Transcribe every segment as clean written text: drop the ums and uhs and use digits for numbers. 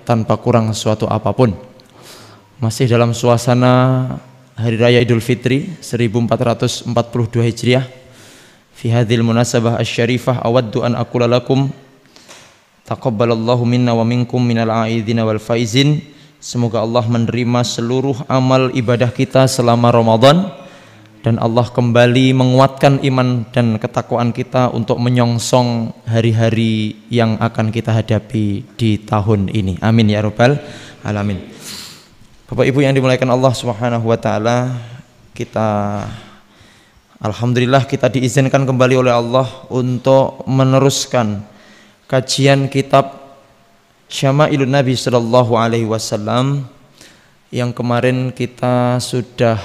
tanpa kurang suatu apapun. Masih dalam suasana Hari Raya Idul Fitri 1442 Hijriah. Fi hadhil munasabah asy-syarifah awaddu an aqula lakum taqabbalallahu minna wa minkum minal aidina wal faizin. Semoga Allah menerima seluruh amal ibadah kita selama Ramadan, dan Allah kembali menguatkan iman dan ketakwaan kita untuk menyongsong hari-hari yang akan kita hadapi di tahun ini. Amin ya rabbal alamin. Bapak Ibu yang dimuliakan Allah Subhanahu wa taala, kita alhamdulillah kita diizinkan kembali oleh Allah untuk meneruskan kajian kitab Syama'ilun Nabi sallallahu alaihi wasallam yang kemarin kita sudah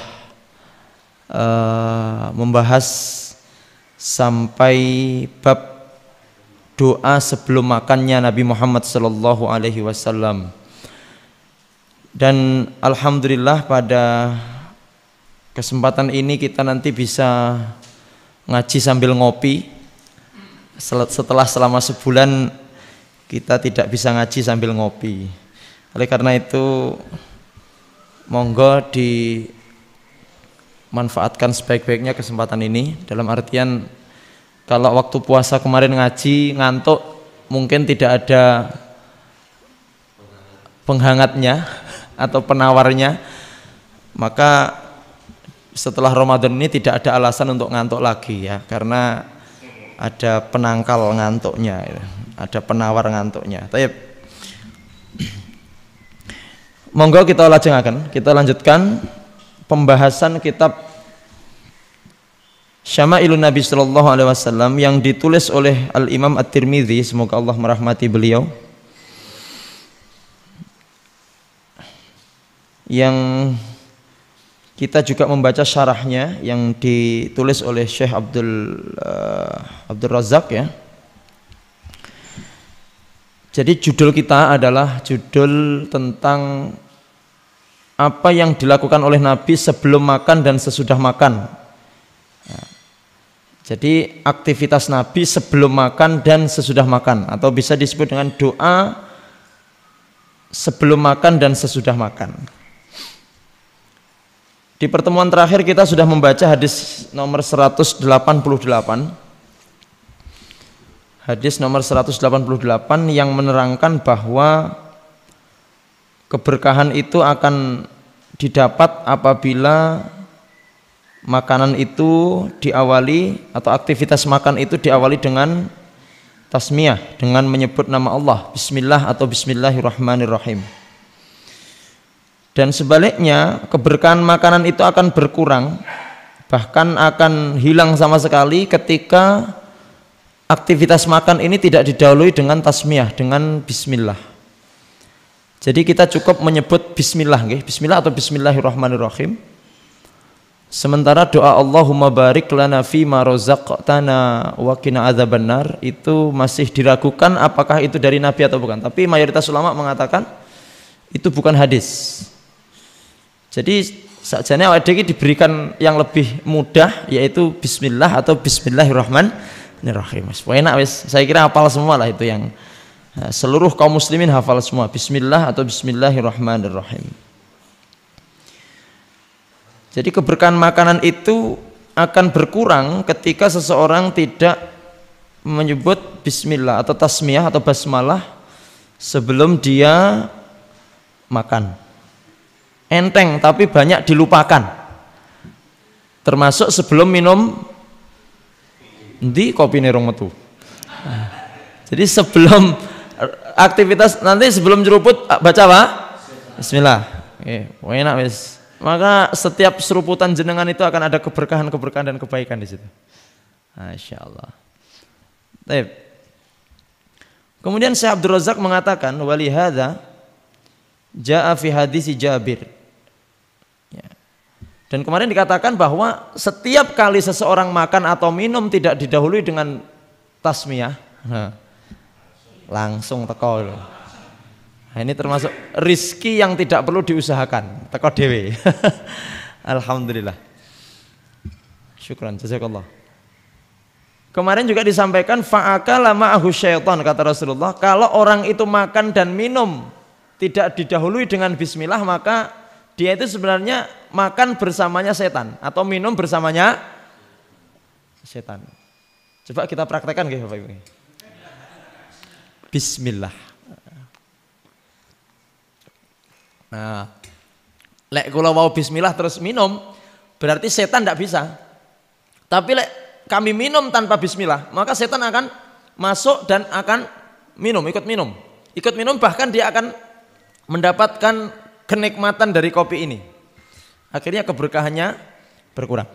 membahas sampai bab doa sebelum makannya Nabi Muhammad sallallahu alaihi wasallam. Dan alhamdulillah pada kesempatan ini kita nanti bisa ngaji sambil ngopi. Setelah selama sebulan kita tidak bisa ngaji sambil ngopi. Oleh karena itu monggo dimanfaatkan sebaik-baiknya kesempatan ini. Dalam artian kalau waktu puasa kemarin ngaji ngantuk, mungkin tidak ada penghangatnya atau penawarnya, maka setelah Ramadan ini tidak ada alasan untuk ngantuk lagi ya, karena ada penangkal ngantuknya, ada penawar ngantuknya. Taib. Monggo kita lanjutkan pembahasan kitab Syama'ilun Nabi sallallahu alaihi wasallam yang ditulis oleh Al-Imam At-Tirmidzi, semoga Allah merahmati beliau, yang kita juga membaca syarahnya yang ditulis oleh Syekh Abdul Razak ya. Jadi judul kita adalah judul tentang apa yang dilakukan oleh Nabi sebelum makan dan sesudah makan. Jadi aktivitas Nabi sebelum makan dan sesudah makan, atau bisa disebut dengan doa sebelum makan dan sesudah makan. Di pertemuan terakhir kita sudah membaca hadis nomor 188. Hadis nomor 188 yang menerangkan bahwa keberkahan itu akan didapat apabila makanan itu diawali, atau aktivitas makan itu diawali dengan tasmiyah, dengan menyebut nama Allah, bismillah atau bismillahirrahmanirrahim. Dan sebaliknya keberkahan makanan itu akan berkurang, bahkan akan hilang sama sekali ketika aktivitas makan ini tidak didahului dengan tasmiyah, dengan bismillah. Jadi kita cukup menyebut bismillah, bismillah atau bismillahirrahmanirrahim. Sementara doa Allahumma barik lana fima razaqtana wa qina adzabannar itu masih diragukan apakah itu dari Nabi atau bukan. Tapi mayoritas ulama mengatakan itu bukan hadis. Jadi sakjane awake dhewe diberikan yang lebih mudah, yaitu bismillah atau bismillahirrahmanirrahim. Enak wis, saya kira hafal semua lah itu, yang seluruh kaum muslimin hafal semua bismillah atau bismillahirrahmanirrahim. Jadi keberkahan makanan itu akan berkurang ketika seseorang tidak menyebut bismillah atau tasmiyah atau basmalah sebelum dia makan. Enteng tapi banyak dilupakan, termasuk sebelum minum kopi nerong metu. Jadi sebelum aktivitas nanti, sebelum nyeruput baca apa? Bismillah. Enak wis. Maka setiap seruputan jenengan itu akan ada keberkahan dan kebaikan di situ. Masya Allah. Baik. Kemudian Syekh Abdul Razak mengatakan walihada jaa fi hadis Jabir. Dan kemarin dikatakan bahwa setiap kali seseorang makan atau minum tidak didahului dengan tasmiyah, langsung teko. Nah, ini termasuk rizki yang tidak perlu diusahakan, teko dewe. Alhamdulillah. Syukran, jazakallah. Kemarin juga disampaikan fa'akala ma'ahu syaitan, kata Rasulullah, kalau orang itu makan dan minum tidak didahului dengan bismillah, maka dia itu sebenarnya makan bersamanya setan atau minum bersamanya setan. Coba kita praktekkan nggih Bapak Ibu. Bismillah. Nah, lek kula mau bismillah terus minum, berarti setan tidak bisa. Tapi lek kami minum tanpa bismillah, maka setan akan masuk dan akan minum, ikut minum. Ikut minum, bahkan dia akan mendapatkan kenikmatan dari kopi ini. Akhirnya keberkahannya berkurang.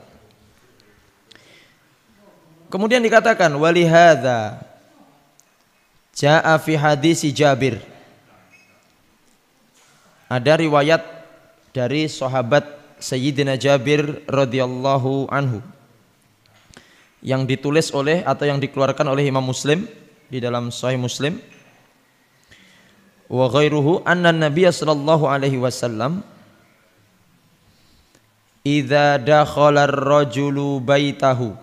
Kemudian dikatakan walihadza jaa fi hadis Jabir. Ada riwayat dari sahabat Sayyidina Jabir radhiyallahu anhu yang ditulis oleh atau yang dikeluarkan oleh Imam Muslim di dalam Sahih Muslim wa ghairuhu anna Nabiy sallallahu alaihi wasallam idza dakhala ar-rajulu baitahu.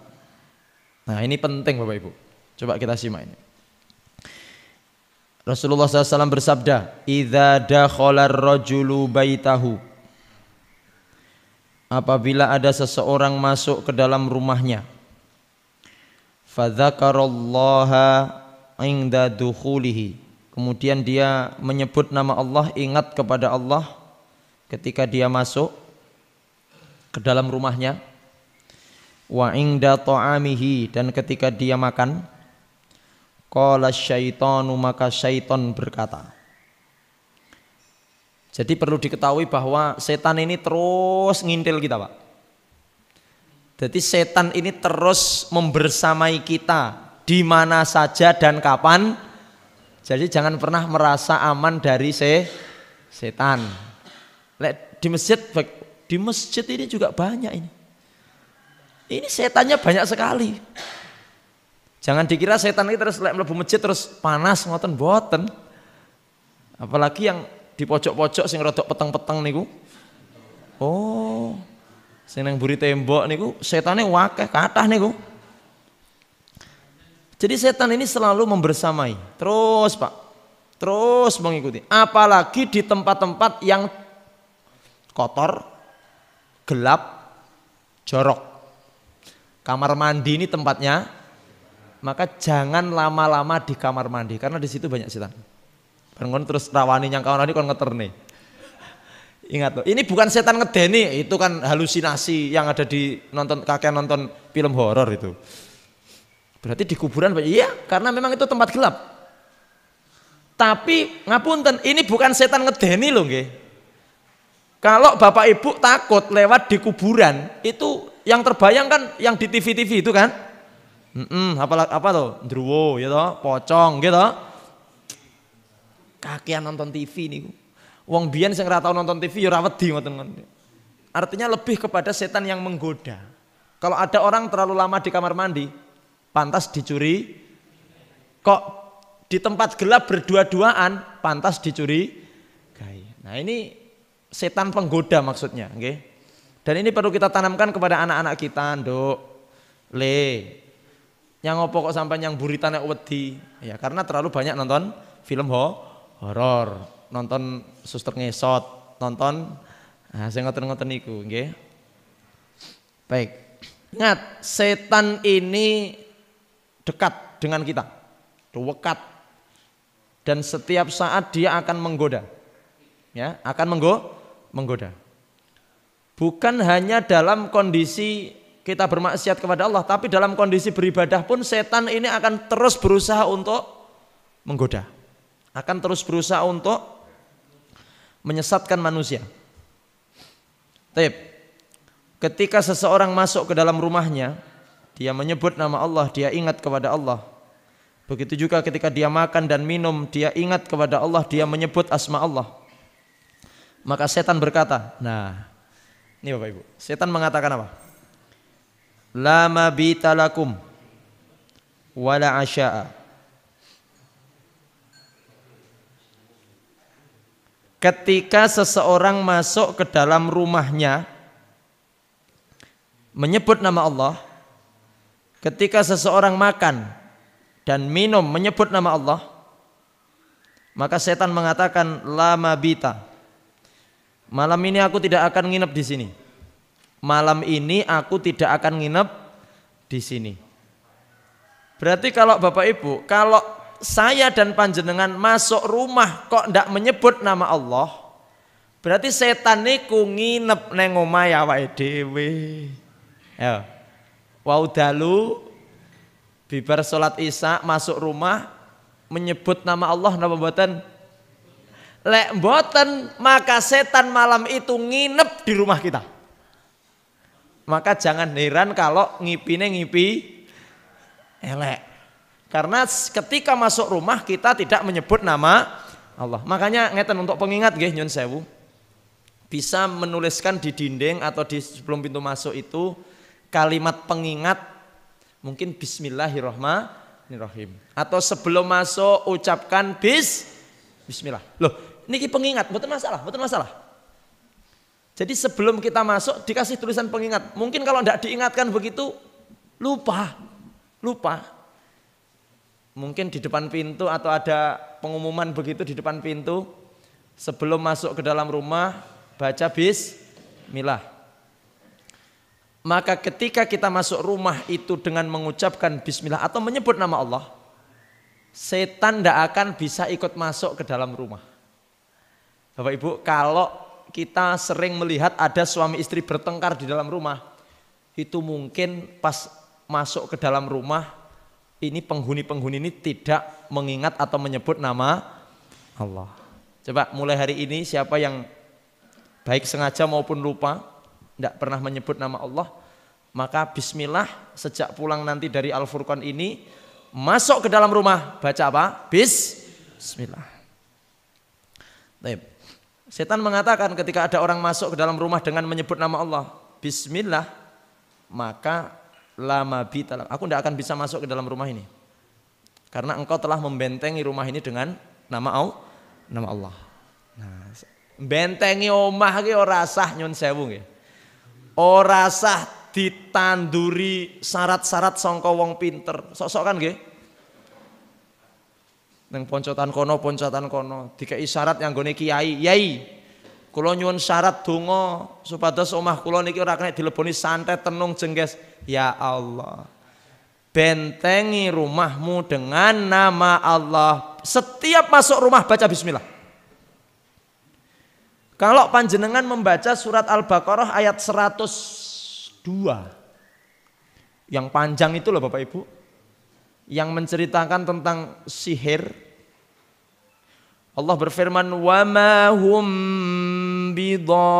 Nah, ini penting Bapak Ibu. Coba kita simak ini. Rasulullah SAW bersabda, idza dakhala ar-rajulu baitahu. Apabila ada seseorang masuk ke dalam rumahnya, fadzakarallaha inda dukhulihi, kemudian dia menyebut nama Allah, ingat kepada Allah ketika dia masuk ke dalam rumahnya, wa inda ta'amihi, dan ketika dia makan, qala syaitanu, maka syaitan berkata. Jadi perlu diketahui bahwa setan ini terus ngintil kita, Pak. Jadi setan ini terus membersamai kita di mana saja dan kapan. Jadi jangan pernah merasa aman dari setan. Di masjid ini juga banyak ini. Ini setannya banyak sekali. Jangan dikira setan ini terus mlebu masjid terus panas ngoten boten. Apalagi yang di pojok-pojok sing rodok peteng-peteng niku. Oh. Sing nang mburi tembok niku setane wakeh kathah niku. Jadi setan ini selalu membersamai, terus Pak, terus mengikuti. Apalagi di tempat-tempat yang kotor, gelap, jorok. Kamar mandi ini tempatnya, maka jangan lama-lama di kamar mandi karena di situ banyak setan. Bangun terus rawani nyang kamar mandi kon ngeterne. Ingat loh, ini bukan setan ngedeni, itu kan halusinasi yang ada di kakek nonton film horor itu. Berarti di kuburan, iya, karena memang itu tempat gelap. Tapi ngapunten, ini bukan setan ngedeni loh, nggih. Kalau bapak ibu takut lewat di kuburan, itu yang terbayang kan yang di TV-TV itu kan, apa tuh, ndruwo, ya toh, pocong, gitu. Kakean nonton TV nih. Wong biyen sing ora tau nonton TV ya ora wedi ngoten. Artinya lebih kepada setan yang menggoda. Kalau ada orang terlalu lama di kamar mandi, pantas dicuri. Kok di tempat gelap berdua-duaan, pantas dicuri. Nah, ini setan penggoda maksudnya, nggih. Dan ini perlu kita tanamkan kepada anak-anak kita, Nduk. Yang opo kok sampai yang buritane wedi? Ya, karena terlalu banyak nonton film horor. Nonton suster ngesot, nonton saya ngoten-ngoten niku, nggih. Baik. Ingat, setan ini dekat dengan kita. Dekat. Dan setiap saat dia akan menggoda. Ya, akan menggoda. Bukan hanya dalam kondisi kita bermaksiat kepada Allah, tapi dalam kondisi beribadah pun setan ini akan terus berusaha untuk menggoda. Akan terus berusaha untuk menyesatkan manusia. Ketika seseorang masuk ke dalam rumahnya, dia menyebut nama Allah, dia ingat kepada Allah. Begitu juga ketika dia makan dan minum, dia ingat kepada Allah, dia menyebut asma Allah. Maka setan berkata, nah, ini Bapak Ibu, setan mengatakan apa? La mabita lakum wala asya'a. Ketika seseorang masuk ke dalam rumahnya, menyebut nama Allah, ketika seseorang makan dan minum menyebut nama Allah, maka setan mengatakan la mabita. Malam ini aku tidak akan nginep di sini. Malam ini aku tidak akan nginep di sini. Berarti kalau Bapak Ibu, kalau saya dan panjenengan masuk rumah kok ndak menyebut nama Allah, berarti setan niku nginep neng omahe awake dhewe. Ya. Wau dalu bibar salat Isya masuk rumah menyebut nama Allah napa mboten? Lek mboten, maka setan malam itu nginep di rumah kita. Maka jangan heran kalau ngipine ngipi elek. Karena ketika masuk rumah kita tidak menyebut nama Allah. Makanya ngeten untuk pengingat nggih nyun sewu. Bisa menuliskan di dinding atau di sebelum pintu masuk itu kalimat pengingat, mungkin Bismillahirrahmanirrahim. Atau sebelum masuk ucapkan Bismillah. Loh, niki pengingat, betul masalah. Jadi sebelum kita masuk dikasih tulisan pengingat. Mungkin kalau tidak diingatkan begitu lupa. Mungkin di depan pintu atau ada pengumuman begitu di depan pintu. Sebelum masuk ke dalam rumah baca Bismillah. Maka ketika kita masuk rumah itu dengan mengucapkan Bismillah atau menyebut nama Allah, setan tidak akan bisa ikut masuk ke dalam rumah. Bapak Ibu, kalau kita sering melihat ada suami istri bertengkar di dalam rumah, itu mungkin pas masuk ke dalam rumah, ini penghuni-penghuni ini tidak mengingat atau menyebut nama Allah. Coba mulai hari ini siapa yang baik sengaja maupun lupa tidak pernah menyebut nama Allah, maka Bismillah sejak pulang nanti dari Al-Furqan ini masuk ke dalam rumah baca apa? Bismillah. Baik. Setan mengatakan ketika ada orang masuk ke dalam rumah dengan menyebut nama Allah Bismillah, maka lama bitalam, aku tidak akan bisa masuk ke dalam rumah ini karena engkau telah membentengi rumah ini dengan nama Allah. Nah, bentengi omah ki ora sah nyun sewu nggih. Ora sah ditanduri syarat-syarat sangka wong pinter. Sok-sok kan nggih. Nang poncotan kono dikei syarat yang nggone kiai. Yai, kula nyuwun syarat donga supados omah kula niki ora kena dileboni santet tenung jengges. Ya Allah. Bentengi rumahmu dengan nama Allah. Setiap masuk rumah baca bismillah. Kalau panjenengan membaca surat Al-Baqarah ayat 102 yang panjang itu loh Bapak Ibu, yang menceritakan tentang sihir. Allah berfirman, wa ma hum bidarrina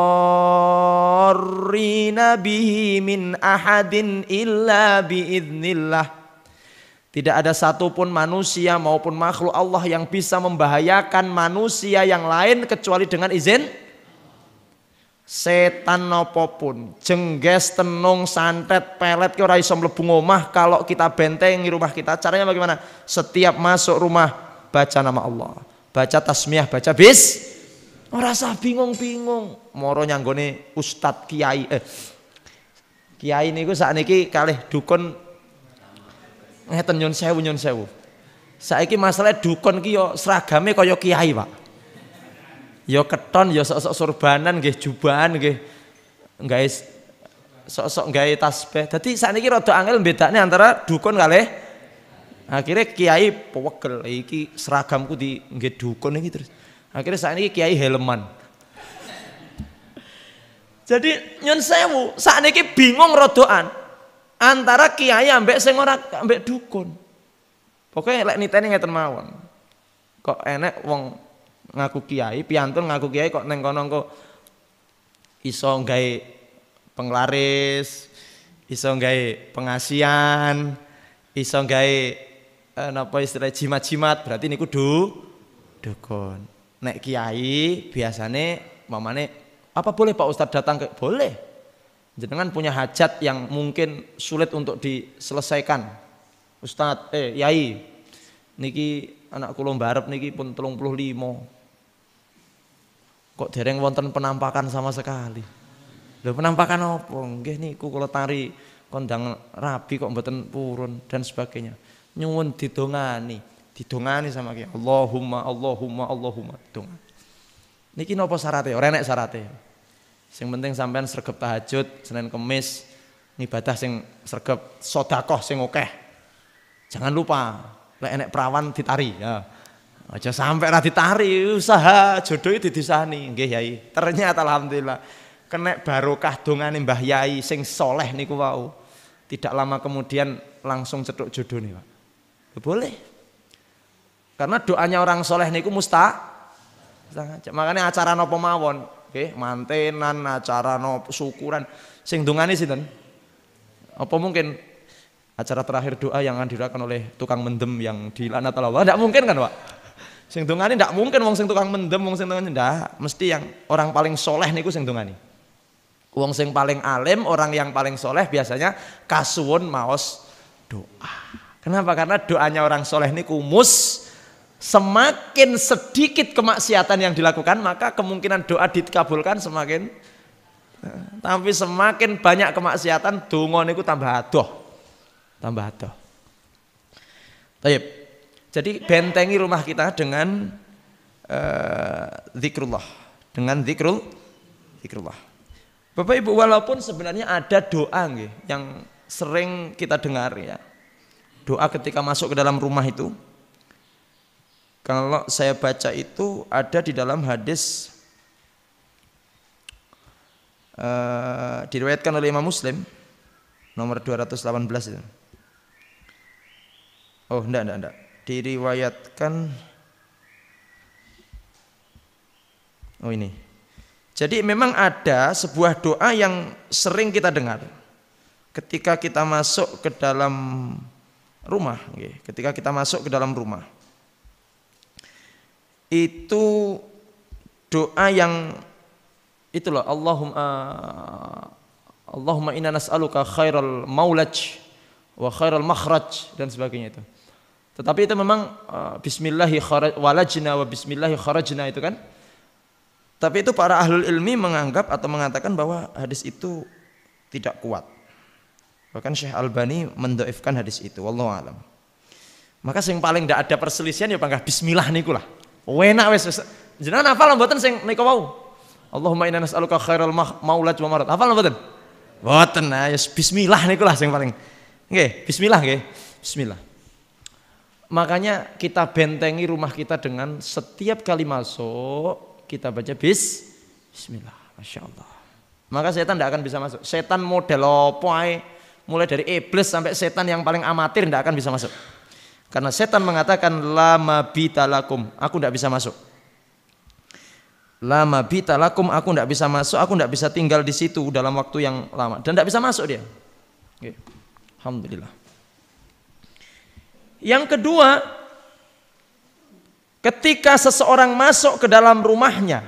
bihi min ahadin illa biiznillah. Tidak ada satupun manusia maupun makhluk Allah yang bisa membahayakan manusia yang lain kecuali dengan izin setan apapun, jengges, tenung, santet, pelet ki ora iso mlebu omah kalau kita bentengi rumah kita. Caranya bagaimana? Setiap masuk rumah baca nama Allah, baca tasmiyah, baca bis. Ora usah bingung-bingung. Moro nyanggone ustad kiai. Kiai niku sakniki kalih dukun ngeten nyun sewu. Saiki masalah dukun ki yo seragame kaya kiai, Pak. Ya keton, ya sok-sok surbanan nggih, jubahan nggih. Nggawe sok-sok nggawe tasbih. Dadi sakniki rada angel bedakne antara dukun kalih akhirnya kiai pewegel iki seragamku di nggih dukun iki terus. Akhirnya sakniki kiai helman. Jadi nyun sewu, sakniki bingung rodoan antara kiai ambek sing ora ambek dukun. Pokoknya lek niteni ngeten mawon. Kok enek wong ngaku kiai, piantun ngaku kiai kok neng kono kok iso nggawe penglaris, iso nggawe pengasian, iso nggawe napa istilah jimat-jimat, berarti niku dukun. Nek kiai biasane mamane apa boleh Pak Ustadz datang ke boleh. Jenengan punya hajat yang mungkin sulit untuk diselesaikan. Ustadz, yai niki anak kula mbarep niki pun 35. Kok dereng wonten penampakan sama sekali. Lho penampakan apa? Nggih niku kula tari kondang rabi kok mboten purun dan sebagainya. Nyuwun didongani sama kiai. Allahumma dongani. Niki napa syaratnya? Ora enek syaratnya. Sing penting sampean sregep tahajud Senin Kemis, ibadah sing sregep, sedekah sing akeh. Jangan lupa, lek enek perawan ditari ya. Aja sampai ra ditari, usaha jodoh didisani. Nggih Yai. Ternyata alhamdulillah kena barokah dongane Mbah Yai sing soleh niku wau. Tidak lama kemudian langsung cethuk jodoh nih Pak. Boleh. Karena doanya orang soleh niku makanya acara nopo mawon, nggih, mantenan, acara nopo syukuran, sing dongane sinten? Apa mungkin acara terakhir doa yang akan dilakukan oleh tukang mendem yang dilaknat Allah? Tidak mungkin kan Pak? Sing dongane tidak mungkin wong sing tukang mendem, wong sing dongane ndak, mesti yang orang paling soleh niku sing dongane. Wong sing paling alim, orang yang paling soleh biasanya kasuwun maos doa. Kenapa? Karena doanya orang soleh niku semakin sedikit kemaksiatan yang dilakukan, maka kemungkinan doa dikabulkan semakin. Tapi semakin banyak kemaksiatan, donga niku tambah adoh. Baik. Jadi bentengi rumah kita dengan zikrullah, zikrullah. Bapak Ibu, walaupun sebenarnya ada doa nggih yang sering kita dengar ya. Doa ketika masuk ke dalam rumah itu, kalau saya baca itu ada di dalam hadis diriwayatkan oleh Imam Muslim nomor 218 itu. Oh, enggak. Diriwayatkan ini. Jadi memang ada sebuah doa yang sering kita dengar ketika kita masuk ke dalam rumah, ketika kita masuk ke dalam rumah. Itu doa yang itu loh, Allahumma inna nas'aluka khairal maulaj wa khairal makhraj dan sebagainya itu. Tetapi itu memang bismillahi walajna wa bismillahi kharajna itu kan. Tapi itu para ahlul ilmi menganggap atau mengatakan bahwa hadis itu tidak kuat. Bahkan Syekh Albani mendhaifkan hadis itu, wallahu alam. Maka sing paling tidak ada perselisihan ya panggah bismillah niku lah. Enak wis. Jenengan hafal mboten sing niku wau? Allahumma inna nas'aluka khairal maulaj wa marad. Hafal mboten? Mboten. Ya bismillah niku lah sing paling. Nggih, bismillah nggih. Bismillah. Makanya kita bentengi rumah kita dengan setiap kali masuk kita baca bismillah. Masya Allah. Maka setan tidak akan bisa masuk. Setan model apa ae, mulai dari iblis sampai setan yang paling amatir tidak akan bisa masuk. Karena setan mengatakan la mabita lakum, aku tidak bisa masuk. La mabita lakum, aku tidak bisa masuk, aku tidak bisa tinggal di situ dalam waktu yang lama dan tidak bisa masuk dia. Oke. Alhamdulillah. Yang kedua, ketika seseorang masuk ke dalam rumahnya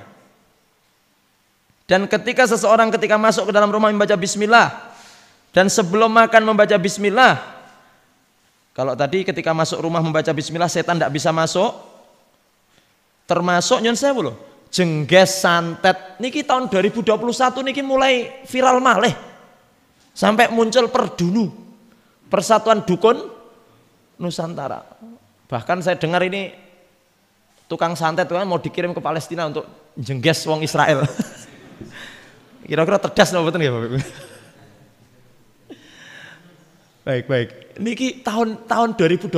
dan ketika masuk ke dalam rumah membaca bismillah dan sebelum makan membaca bismillah. Kalau tadi ketika masuk rumah membaca bismillah setan tidak bisa masuk, termasuk nyon sewu lho, jengges santet niki tahun 2021 niki mulai viral malih sampai muncul Perdunu, Persatuan Dukun Nusantara. Bahkan saya dengar ini tukang santet itu kan mau dikirim ke Palestina untuk jengges wong Israel. Kira-kira cerdas napa mboten nggih Bapak Ibu? Baik. Niki tahun 2021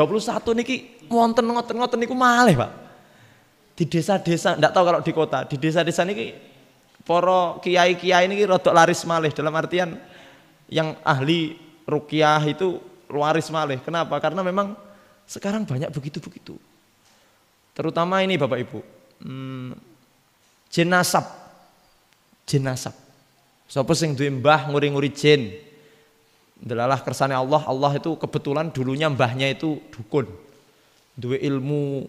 niki wonten ngoten niku malih, Pak. Di desa-desa, ndak tahu kalau di kota, di desa-desa niki para kiai-kiai niki rodok laris malih dalam artian yang ahli ruqyah itu laris malih. Kenapa? Karena memang sekarang banyak begitu-begitu. Terutama ini Bapak Ibu, jenasab. Sapa sing duwe mbah nguri-nguri jin. Delalah kersane Allah itu kebetulan dulunya mbahnya itu dukun. Duwe ilmu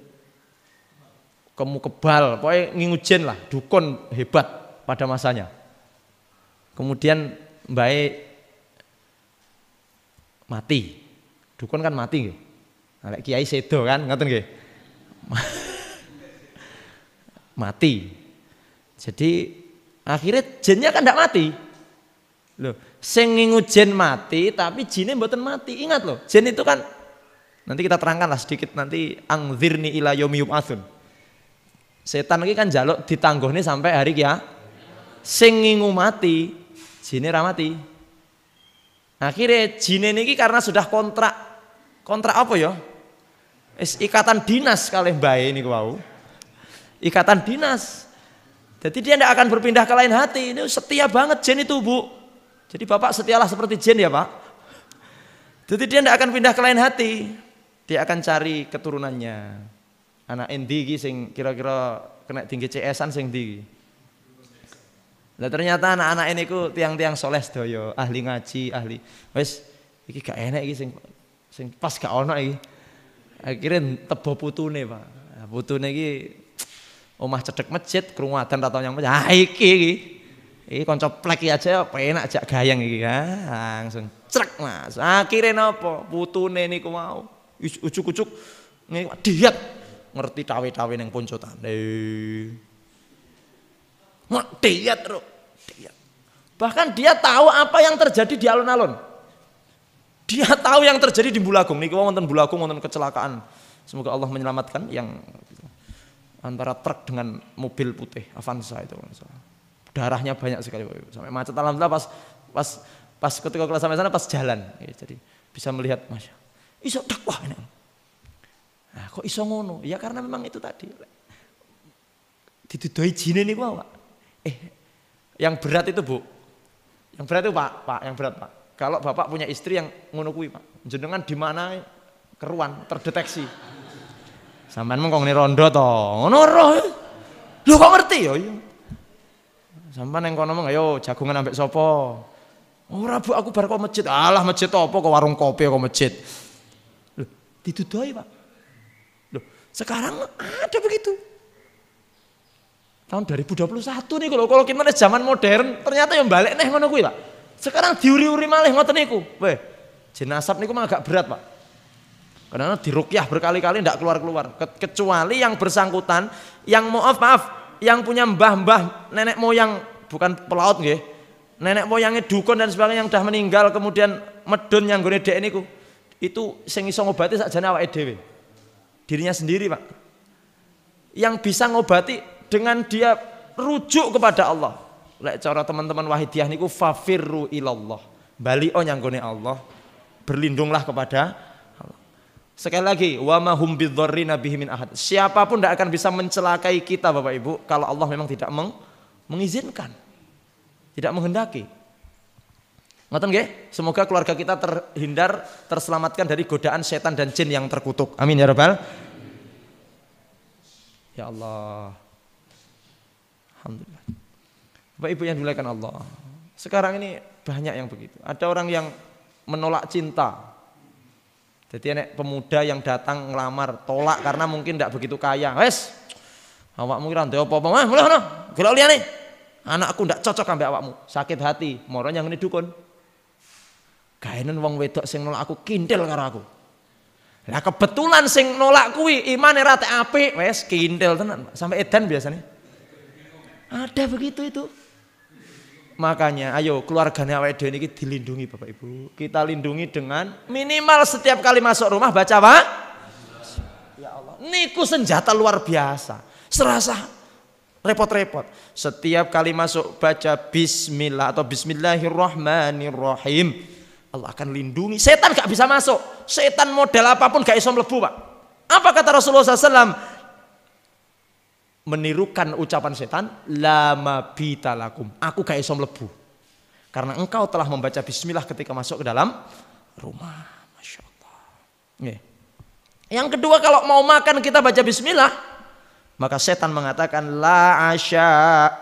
kamu kebal, pokoknya ngingu jin lah, dukun hebat pada masanya. Kemudian mbae mati, dukun kan mati nggih. Nek kiai sedo kan, ngoten nggih. Mati. Jadi akhirnya jinnya kan tidak mati. Loh, sing ngingu jin mati tapi jinnya mboten mati. Ingat loh, jin itu kan nanti kita terangkan lah sedikit nanti angzirni ila yaumi yub'atsun. Setan iki kan jaluk ditangguhne sampai hari kiamat. Sing ngingu mati, jinnya ra mati. Akhirnya jinnya niki karena sudah kontrak apa ya? Ikatan dinas kalih mbae niku wau. Ikatan dinas. Jadi dia tidak akan berpindah ke lain hati. Ini setia banget jin itu, Bu. Jadi Bapak setialah seperti jin ya, Pak. Jadi dia tidak akan pindah ke lain hati. Dia akan cari keturunannya. Anak endi iki sing kira-kira kena tinggi CS-an sing ndi. Lah ternyata anak-anak ini ku tiang-tiang soleh sedaya, ahli ngaji, ahli. Wis iki gak enak iki sing pas gak ono iki. Akhirnya tebo putune, Pak. Nah, putune iki omah cedek masjid, krungu adzan ra tau nyang masjid. Ah iki kanca plek iki aja penak jak gayang iki. Langsung crek, Mas. Akhirnya napa? Putune niku mau ujuk-ujuk diat ngerti tawe-tawe ning poncotane. Diat, Bro. Diat. Bahkan dia tahu apa yang terjadi di alun-alun. Dia tahu yang terjadi di Bulagung. Niki wonten Bulagung wonten kecelakaan. Semoga Allah menyelamatkan yang antara truk dengan mobil putih Avanza itu. Darahnya banyak sekali sampai macet. Alhamdulillah pas ketika kelas sampai sana pas jalan. Ya, jadi bisa melihat Masya. Iso dakwah ini. Nah, kok iso ngono? Ya karena memang itu tadi. Didudoi jine niku, Pak. Yang berat itu, Bu. Yang berat itu, Pak, yang berat, Pak. Kalau Bapak punya istri yang ngono kuwi, Pak, jenengan di mana keruan terdeteksi. Sampeyan mengko ngene rondo to. Ngono roh. Lho kok ngerti ya? Iya. Sampeyan nang kono mong ayo jagungan ambek sapa? Ora Bu, aku bar kok masjid. Alah masjid apa kok warung kopi kok masjid. Lho, ditudoi, Pak. Loh, sekarang ada begitu. Tahun 2021 nih kalau kita zaman modern ternyata yang balik nih ngono kuwi, Pak. Sekarang diuri-uri malih ngoten niku. Weh, jenazah niku mah agak berat, Pak. Karena diruqyah berkali-kali ndak keluar-keluar. Kecuali yang bersangkutan, yang maaf, yang punya mbah-mbah, nenek moyang bukan pelaut nggih. Nenek moyangnya dukun dan sebagainya yang sudah meninggal kemudian medun yang nggone dhek niku. Itu sing iso ngobati sakjane awake dhewe. Dirinya sendiri, Pak. Yang bisa ngobati dengan dia rujuk kepada Allah. Lek cara teman-teman Wahidiyah niku fafirru ilallah. Balio nyanggone Allah. Berlindunglah kepada Allah. Sekali lagi, wa ma hum bidzarrina bihi min ahad. Siapapun tidak akan bisa mencelakai kita Bapak Ibu kalau Allah memang tidak mengizinkan. Tidak menghendaki. Ngoten nggih? Semoga keluarga kita terhindar, terselamatkan dari godaan setan dan jin yang terkutuk. Amin ya rabbal. Ya Allah. Alhamdulillah. Bapak Ibu yang dimuliakan Allah. Sekarang ini banyak yang begitu. Ada orang yang menolak cinta. Jadi anak pemuda yang datang ngelamar tolak karena mungkin tidak begitu kaya. Wes, awakmu kira ndek apa-apa mah, mulih ono. Golek liyane. Anakku ndak cocok ambek awakmu. Sakit hati, moro yang ngene dukun. Gaenen wong wedok sing nolak aku kintil karo aku. Lah kebetulan sing nolak kuwi imane ra apik, wes kintil tenan sampai edan biasanya. Ada begitu itu. Makanya ayo keluarganya awake dhewe niki dilindungi Bapak Ibu. Kita lindungi dengan minimal setiap kali masuk rumah baca apa? Ya Allah. Niku senjata luar biasa. Serasa repot-repot. Setiap kali masuk baca bismillah atau bismillahirrahmanirrahim. Allah akan lindungi. Setan gak bisa masuk. Setan model apapun gak iso mlebu, Pak. Apa kata Rasulullah SAW? Menirukan ucapan setan, lama bitalakum. Aku gak iso mlebu. Karena engkau telah membaca bismillah ketika masuk ke dalam rumah. Masya Allah. Yang kedua, kalau mau makan kita baca bismillah, maka setan mengatakan la asya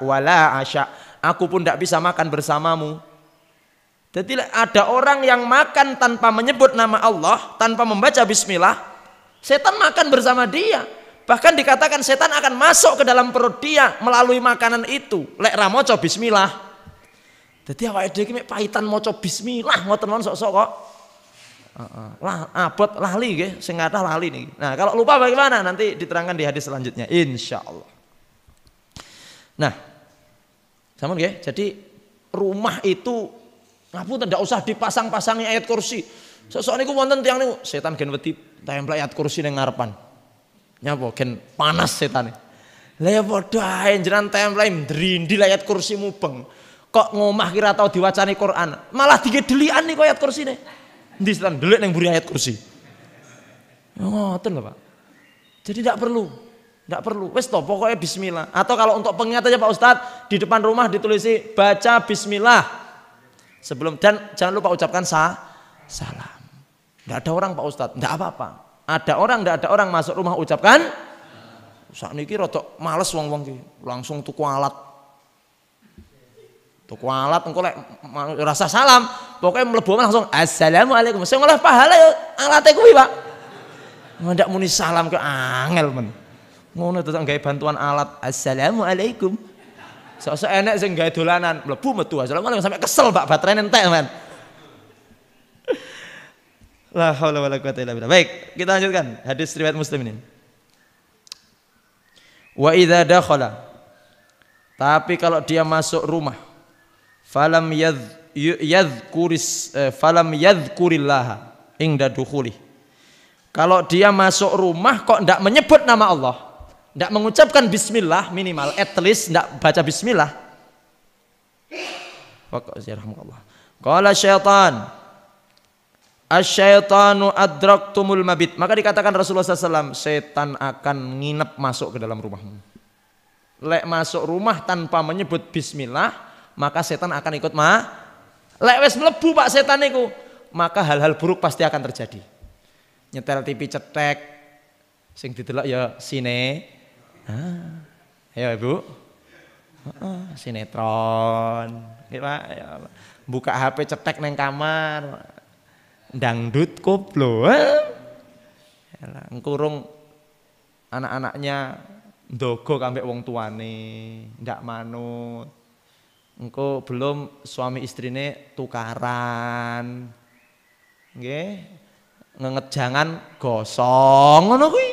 wala asya. Aku pun tidak bisa makan bersamamu. Jadi ada orang yang makan tanpa menyebut nama Allah, tanpa membaca bismillah, setan makan bersama dia. Bahkan dikatakan setan akan masuk ke dalam perut dia melalui makanan itu. Lek ra maca bismillah. Dadi awake dhewe iki mek paitan maca bismillah ngoten mawon sok-sok kok. Abot lali nggih, sing kathah lali niki. Nah, kalau lupa bagaimana nanti diterangkan di hadis selanjutnya insyaallah. Nah, sampun nggih. Jadi rumah itu Ngapunten ndak usah dipasang-pasangi ayat kursi. Sesuk niku wonten tiyang niku setan gen wedi tempel ayat kursi ning ngarepan. Nyapa gen panas setane. Lah ya padha ae jenengan tempel ndrindil ayat kursi mubeng. Kok ngomah kira tau diwacani Quran, malah digedelikan niku ayat kursine. Endi setan ndelik ning mburi ayat kursi. Ngoten lho, Pak. Jadi tidak perlu. Wes toh pokoknya bismillah. Atau kalau untuk pengingat aja Pak Ustadz, di depan rumah ditulisi baca bismillah. Sebelum dan jangan lupa ucapkan salam. Tidak ada orang Pak Ustadz, tidak apa-apa. Ada orang, tidak ada orang masuk rumah ucapkan. Saat niki rodok males wong-wong ki, langsung tuku alat. Engko lek rasa salam, pokoknya mlebu langsung assalamualaikum. Sing oleh pahala ya alate kuwi, Pak. Ndak muni salam ke angel men. Ngono tetep gawe bantuan alat assalamualaikum. Sok-sok enek sing gawe dolanan, mlebu metu assalamualaikum sampai kesel Pak baterainya entek men. La haula wala quwata illa billah. Baik, kita lanjutkan hadis riwayat Muslim ini. Wa idza dakhala, tapi kalau dia masuk rumah, falam yadhkurillaha inda dukhuli. Kalau dia masuk rumah kok ndak menyebut nama Allah, ndak mengucapkan bismillah minimal, at least ndak baca bismillah. Rahmatullah. Qala syaitan, asyaitanu adraktumul mabit. Maka dikatakan Rasulullah SAW, setan akan nginep masuk ke dalam rumahmu. Lek masuk rumah tanpa menyebut bismillah, maka setan akan ikut lek wes mlebu Pak setan niku, maka hal-hal buruk pasti akan terjadi. Nyetel TV cetek, sing didelok ya ya Ibu, sinetron, ya, buka HP cetek neng kamar, dangdut koplo, ngkurung anak-anaknya ndogo kambek wong tuane, ndak manut, engko belum suami istrine tukaran, nggih. Ngenget jangan gosong ngono kuwi.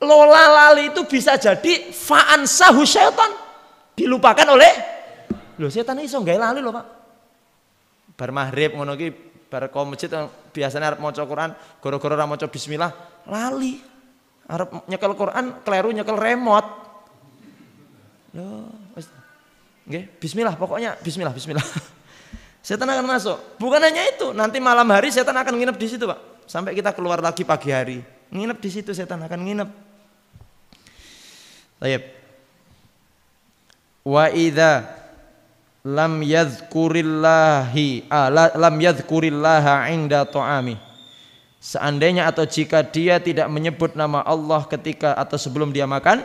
Lola lali itu bisa jadi fa'ansahu syaitan, dilupakan oleh setan iso gawe lali lho Pak. Bar maghrib ngono ki bar ke masjid biasanya arep maca Quran, gara-gara ora maca bismillah lali. Arep nyekel Quran kleru nyekel remote. Lho wis nggih bismillah pokoknya bismillah. Setan akan masuk. Bukan hanya itu, nanti malam hari setan akan nginep di situ, Pak. Sampai kita keluar lagi pagi hari, nginep di situ setan akan nginep. Baik. Wa idza lam yadhkurillaha 'inda ta'ami. Seandainya atau jika dia tidak menyebut nama Allah ketika atau sebelum dia makan,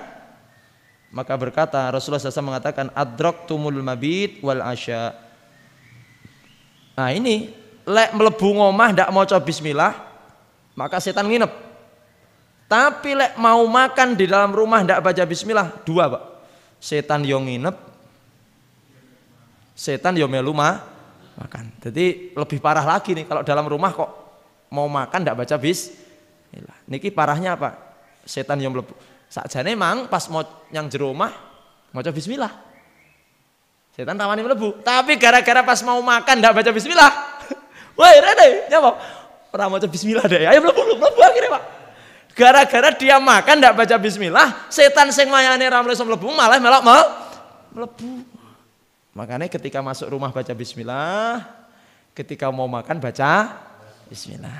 maka berkata Rasulullah SAW mengatakan adraktumul mabit wal asya. Nah ini lek mlebu ngomah ndak maca bismillah maka setan nginep. Tapi lek mau makan di dalam rumah ndak baca bismillah, dua Pak. Setan yo nginep, setan yo melu makan. Jadi lebih parah lagi nih kalau dalam rumah kok mau makan ndak baca bismillah. Niki parahnya apa? Setan yo mlebu. Sakjane mang pas mau yang jero omah maca bismillah. Setan tawani mlebu, tapi gara-gara pas mau makan ndak baca bismillah. Woi, rene, nyapa? Ora maca bismillah deh. Ayo mlebu akhirnya, Pak. Gara-gara dia makan ndak baca bismillah, setan sing mayane ra iso mlebu malah melok mlebu. Makanya ketika masuk rumah baca bismillah, ketika mau makan baca bismillah.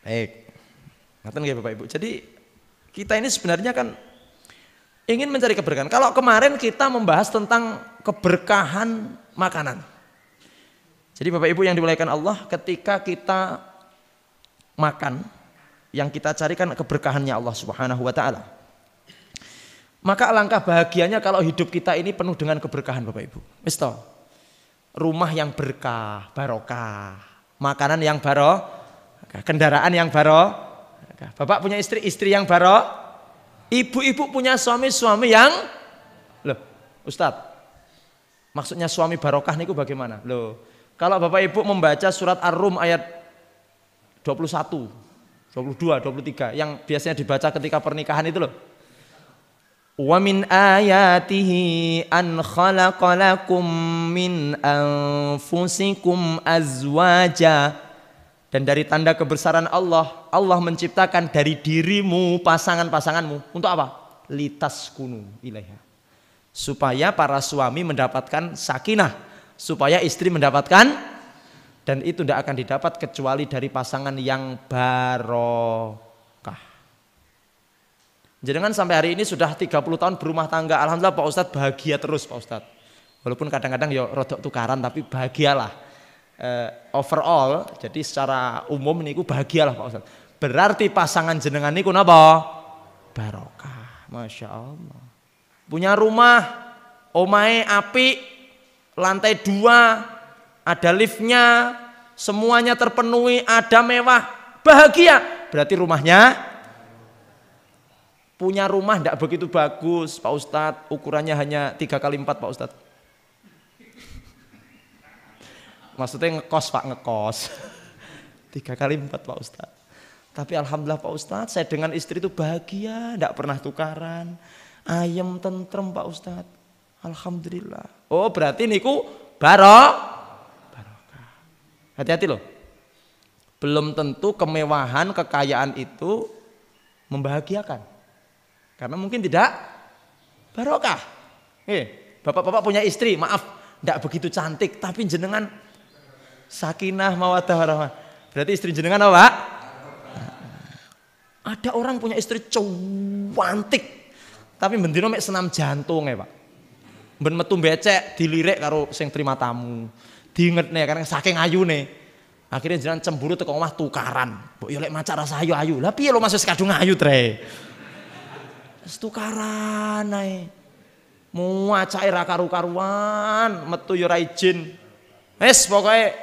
Baik. Ngaten nggih Bapak Ibu. Jadi kita ini sebenarnya kan ingin mencari keberkahan. Kalau kemarin kita membahas tentang keberkahan makanan. Jadi Bapak Ibu yang dimuliakan Allah, ketika kita makan, yang kita carikan keberkahannya Allah Subhanahu wa taala. Maka alangkah bahagianya kalau hidup kita ini penuh dengan keberkahan Bapak Ibu. Wis to. Rumah yang berkah, barokah, makanan yang barokah, kendaraan yang barokah. Bapak punya istri yang barokah. Ibu-ibu punya suami yang Ustadz, maksudnya suami barokah niku bagaimana? Kalau Bapak Ibu membaca surat Ar-Rum ayat 21, 22, 23 yang biasanya dibaca ketika pernikahan itu Wa min ayatihi an khalaqalakum min anfusikum azwaja. Dan dari tanda kebesaran Allah, Allah menciptakan dari dirimu pasangan-pasanganmu. Untuk apa? Litaskunu ilaiha. Supaya para suami mendapatkan sakinah, supaya istri mendapatkan, dan itu tidak akan didapat kecuali dari pasangan yang barokah. Jenengan sampai hari ini sudah 30 tahun berumah tangga. Alhamdulillah Pak Ustadz bahagia terus Pak Ustadz. Walaupun kadang-kadang ya rodok tukaran tapi bahagialah. Overall, jadi secara umum niku bahagialah Pak Ustadz. Berarti pasangan jenengan niku napa? Barokah. Masya Allah. Punya rumah, omae api, lantai 2, ada liftnya, semuanya terpenuhi, ada mewah, bahagia. Berarti rumahnya, punya rumah tidak begitu bagus Pak Ustadz, ukurannya hanya 3x4 Pak Ustadz. Maksudnya ngekos Pak, ngekos 3x4 Pak Ustadz. Tapi alhamdulillah Pak Ustadz, saya dengan istri itu bahagia, tidak pernah tukaran, ayam tentrem Pak Ustadz. Alhamdulillah. Oh berarti niku barokah. Hati-hati loh. Belum tentu kemewahan, kekayaan itu membahagiakan. Karena mungkin tidak barokah. Bapak-bapak punya istri, maaf, tidak begitu cantik, tapi jenengan sakinah mawaddah warahmah. Berarti istri jenengan apa, Pak? Ada orang punya istri cantik, tapi bendino mek senam jantung ya Pak. Ben metu becek dilirik karo sing terima tamu. Diingetne karena saking ayune. Akhirnya jenengan cemburu teko omah tukaran. Mbok yo lek maca rasa ayu-ayu. Lah piye lho Mas wis kadung ayu tre. Wis tukaran ae. Muacake ra karu-karuan, metu yo ra izin. Wis pokoke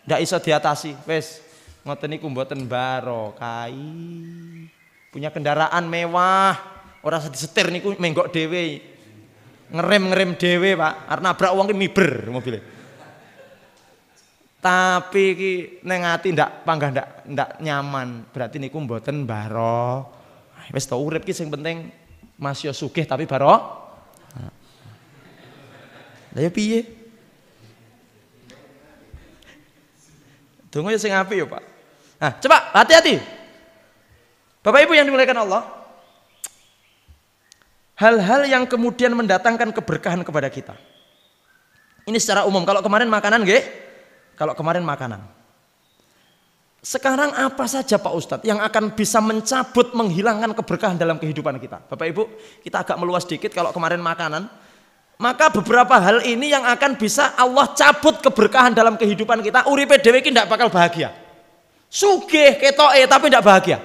ndak iso diatasi. Wis ngoten niku mboten barokah. Punya kendaraan mewah, ora usah disetir niku menggok dhewe. Ngerem dhewe Pak, arep nabrak wong ki miber mobilnya. Tapi ki neng ati ndak panggah ndak nyaman, berarti niku mboten barokah. Wis to urip ki sing penting masih sugih tapi barokah. Lah ya piye? Donga ya sing apik ya Pak. Nah, coba hati-hati. Bapak Ibu yang dimuliakan Allah. Hal-hal yang kemudian mendatangkan keberkahan kepada kita. Ini secara umum. Kalau kemarin makanan nggih? Kalau kemarin makanan. Sekarang apa saja Pak Ustadz yang akan bisa mencabut, menghilangkan keberkahan dalam kehidupan kita? Bapak Ibu, kita agak meluas dikit. Kalau kemarin makanan, maka beberapa hal ini yang akan bisa Allah cabut keberkahan dalam kehidupan kita. Uripe dhewe ki ndak bakal bahagia. Sugih ketoke tapi ndak bahagia.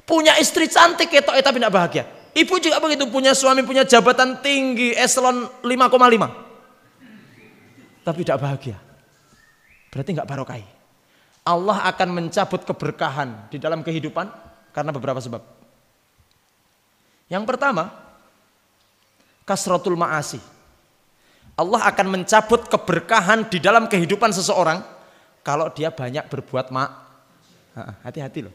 Punya istri cantik ketoke tapi ndak bahagia. Ibu juga begitu, punya suami, punya jabatan tinggi, eselon 5,5. Tapi tidak bahagia. Berarti nggak barokai. Allah akan mencabut keberkahan di dalam kehidupan karena beberapa sebab. Yang pertama, kasratul ma'asi. Allah akan mencabut keberkahan di dalam kehidupan seseorang kalau dia banyak berbuat hati-hati loh.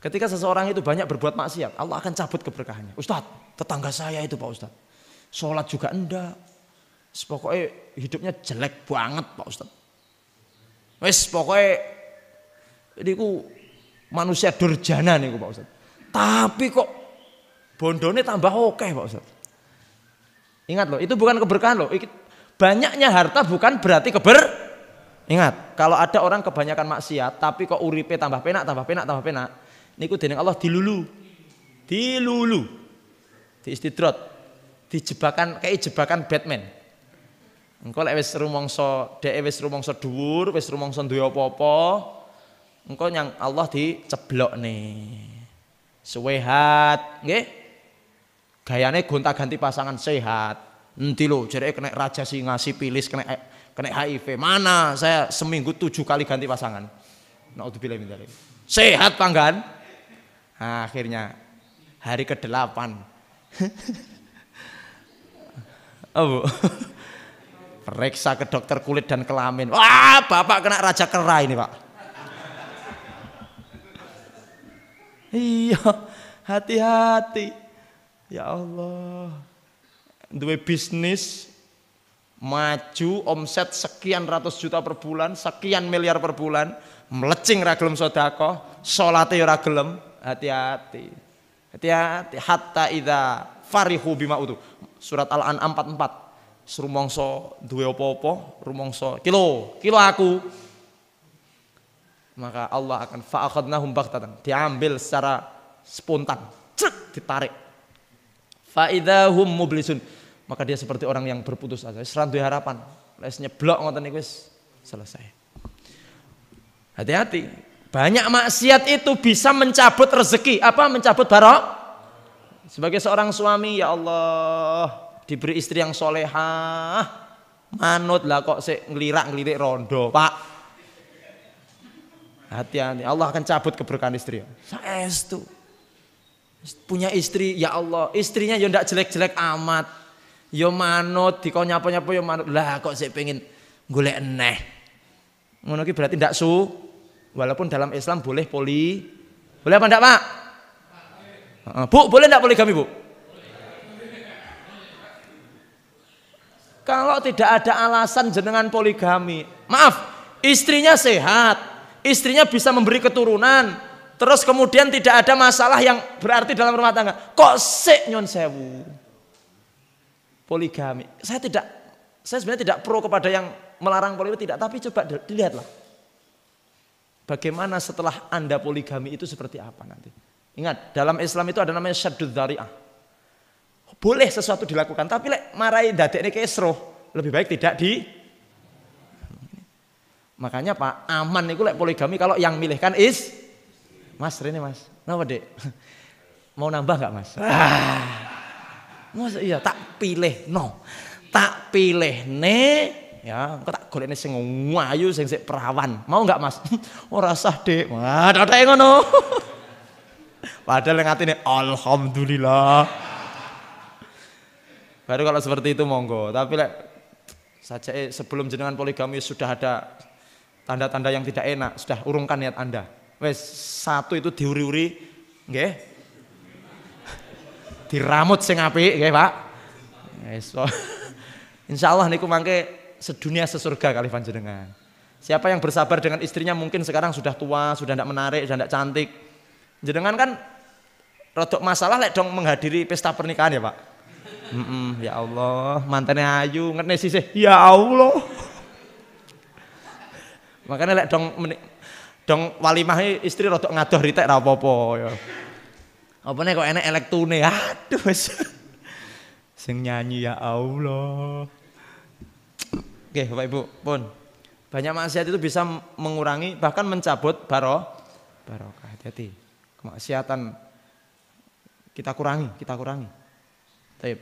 Ketika seseorang itu banyak berbuat maksiat, Allah akan cabut keberkahannya. Ustadz, tetangga saya itu Pak Ustadz, sholat juga enggak. Pokoknya hidupnya jelek banget Pak Ustadz. Wes pokoknya ini ku manusia durjana nih Pak Ustadz. Tapi kok bondone tambah oke Pak Ustadz. Ingat loh, itu bukan keberkahan loh. Banyaknya harta bukan berarti Ingat, kalau ada orang kebanyakan maksiat, tapi kok uripe tambah penak. Niku dening Allah dilulu, diistidrot, dijebakan kayak jebakan Batman. Engko lek wis rumangsa dhek wis rumangsa dhuwur, wis rumangsa duwe apa-apa, engko nyang Allah diceblokne. Sehat, nggih. Gayane gonta-ganti pasangan sehat. Endi lho jereke kena raja singa sipilis, kena HIV. Mana saya seminggu 7 kali ganti pasangan. Naudzubillah min dzalik. Sehat panggan. Nah, akhirnya hari ke-8. Oh, periksa ke dokter kulit dan kelamin. Wah, bapak kena raja kera ini Pak. Iya, hati-hati. Ya Allah. Duwe bisnis maju omset sekian ratus juta per bulan, sekian miliar per bulan, melecing ra gelem sedekah, salate ya ora gelem. Hati-hati. Hati-hati hatta idza farihu bima utu. Surat Al-An'am 44. Rumangsa duwe apa-apa, rumangsa kilo aku. Maka Allah akan fa'akhadnahum baghtatan, diambil secara spontan, cek ditarik. Fa idzahum mublisun. Maka dia seperti orang yang berputus asa, wis ra duwe harapan. Wis nyeblok ngoten niku wis selesai. Hati-hati. Banyak maksiat itu bisa mencabut rezeki, apa mencabut barokah. Sebagai seorang suami, ya Allah, diberi istri yang solehah, manut lah kok sik ngelirak-ngelirik rondo, Pak. Hati-hati, Allah akan cabut keberkahan istri. Saestu. Punya istri, ya Allah, istrinya ya ndak jelek-jelek amat. Ya manut, dikon nyapa-nyapa ya manut. Lah kok sik pengen golek eneh. Ngono ki berarti ndak walaupun dalam Islam boleh boleh apa ndak, Pak? Bu, boleh ndak poligami, Bu? Kalau tidak ada alasan jenengan poligami, maaf, istrinya sehat, istrinya bisa memberi keturunan, terus kemudian tidak ada masalah yang berarti dalam rumah tangga, kok sik nyon sewu poligami. Saya sebenarnya tidak pro kepada yang melarang poligami, tidak, tapi coba dilihatlah bagaimana setelah Anda poligami itu seperti apa nanti. Ingat, dalam Islam itu ada namanya syaddud dzari'ah. Boleh sesuatu dilakukan, tapi lek marai dadekne kesroh, lebih baik tidak di. Makanya Pak, aman niku lek poligami kalau yang milihkan Mas Rene Mas. Napa, Dek? Mau nambah enggak, Mas? Mas iya tak pilih no. Tak pilih ya, engko tak golekne sing ayu sing sik perawan. Mau enggak, Mas? Ora usah, Dek. Wah, dotheke ngono. Padahal yang atine alhamdulillah. Baru kalau seperti itu monggo. Tapi saja sebelum jenengan poligami sudah ada tanda-tanda yang tidak enak, sudah urungkan niat Anda. Wes satu itu diuri-uri, nggih. Diramut sing apik, nggih, Pak. Wes. Insyaallah niku mangke sedunia sesurga kali panjenengan. Siapa yang bersabar dengan istrinya mungkin sekarang sudah tua, sudah tidak menarik, sudah tidak cantik. Jenengan kan rodok masalah lek dong menghadiri pesta pernikahan ya, Pak. Ya Allah, mantannya ayu ngerti sih. Ya Allah. Makanya lek dong walimah istri rodok ngadoh ritek ra apa-apa ya. Apane kok enek elektune. Aduh wis. Sing nyanyi ya Allah. Oke, Bapak Ibu, pun. Banyak maksiat itu bisa mengurangi bahkan mencabut barokah. Hati-hati. Kemaksiatan kita kurangi. Baik.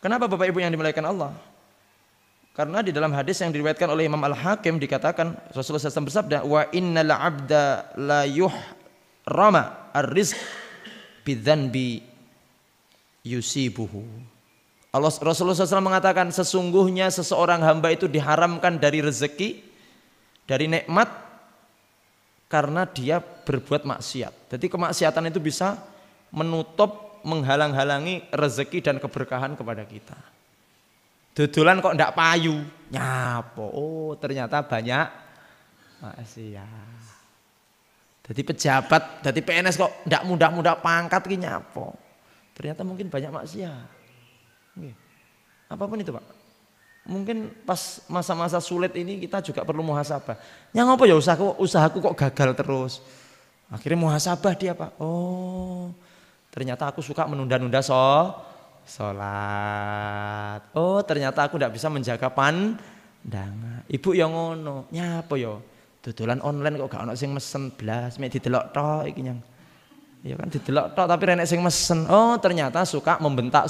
Kenapa Bapak Ibu yang dimuliakan Allah? Karena di dalam hadis yang diriwayatkan oleh Imam Al-Hakim dikatakan Rasulullah SAW bersabda, wa innal 'abda la yuhrama ar-rizq bidzanbi yusibuhu. Rasulullah SAW mengatakan sesungguhnya seseorang hamba itu diharamkan dari rezeki, dari nikmat karena dia berbuat maksiat. Jadi kemaksiatan itu bisa menutup, menghalang-halangi rezeki dan keberkahan kepada kita. Dodolan kok ndak payu, nyapo. Oh, ternyata banyak maksiat. Jadi pejabat, jadi PNS kok ndak mudah-mudah pangkat ki nyapo. Ternyata mungkin banyak maksiat. Oke. Apapun itu, Pak. Mungkin pas masa-masa sulit ini kita juga perlu muhasabah. Yang apa ya usahaku kok gagal terus. Akhirnya muhasabah dia, Pak. Oh, ternyata aku suka menunda-nunda sholat. Oh, ternyata aku tidak bisa menjaga pandangan. Ibu yang ngono, nyapa yo? Dodolan online kok gak ono sing mesen blas, mek didelok tok iki nyang. Ya kan didelok tok tapi renek sing mesen. Oh, ternyata suka membentak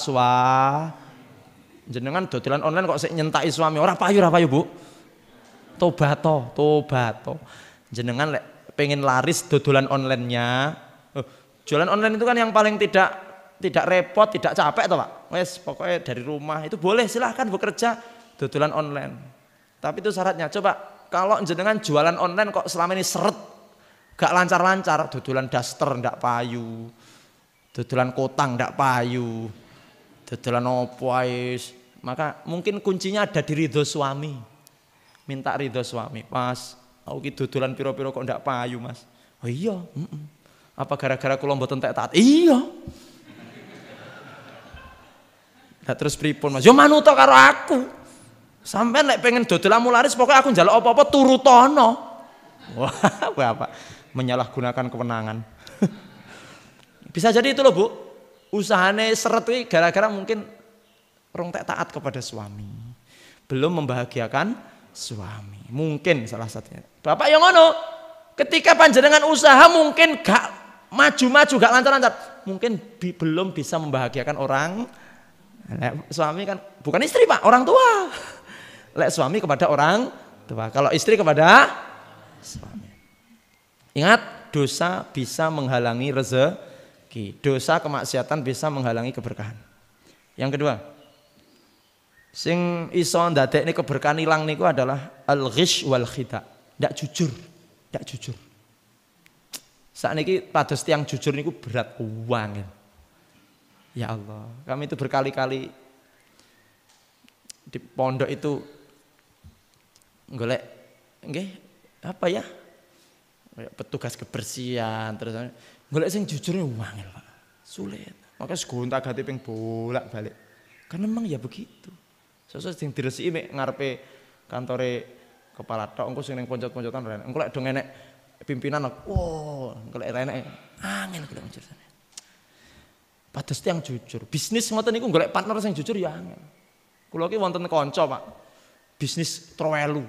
jenengan dodolan online kok sik nyentaki suami. Ora payu, Bu. Tobato. Jenengan lek pengen laris dodolan online-nya. Jualan online itu kan yang paling tidak repot, tidak capek toh, Pak. Wes pokoknya dari rumah itu boleh, silahkan bekerja dodolan online. Tapi itu syaratnya. Coba kalau jenengan jualan online kok selama ini seret, gak lancar-lancar, dodolan daster ndak payu. Dodolan kotang ndak payu. Dodolan opo ae. Maka mungkin kuncinya ada di ridho suami. Minta ridho suami. Pas aku ki dodolan piro-piro kok ndak payu, Mas. Oh iya, Apa gara-gara kula mboten taat? Iya. Nah, terus pripun, Mas? Yo manut karo aku. Sampeyan nek pengen dodolanmu laris pokoknya aku njaluk apa-apa turutono. Wah, apa? Menyalahgunakan kewenangan. Bisa jadi itu loh, Bu. Usahane seret iki gara-gara mungkin rong taat kepada suami. Belum membahagiakan suami. Mungkin salah satunya. Bapak yang ngono. Ketika panjenengan usaha mungkin gak maju-maju, gak lancar-lancar. Mungkin belum bisa membahagiakan orang. Suami kan bukan istri, Pak, orang tua. Lek suami kepada orang tua, kalau istri kepada suami. Ingat, dosa bisa menghalangi rezeki. Dosa kemaksiatan bisa menghalangi keberkahan. Yang kedua, sing iso ndadekne keberkahan ilang niku adalah al-ghish wal khida. Ndak jujur, ndak jujur. Sakniki pados tiyang jujur niku berat uang. Ya Allah, kami itu berkali-kali di pondok itu golek nggih apa ya? Petugas kebersihan terus golek sing jujurnya wangel, Pak. Sulit. Makanya segonta-ganti ping bolak-balik. Karena memang ya begitu. Sesuk sing diresiki mek ngarepe kantore kepala tok engko sing ning poncot-poncotan rene. Engko lek do enek pimpinan engko lek enek angel golek jujurane. Pados tiyang jujur. Bisnis ngoten niku golek partner sing jujur ya angel. Kula ki wonten kanca, Pak. Bisnis trowelu.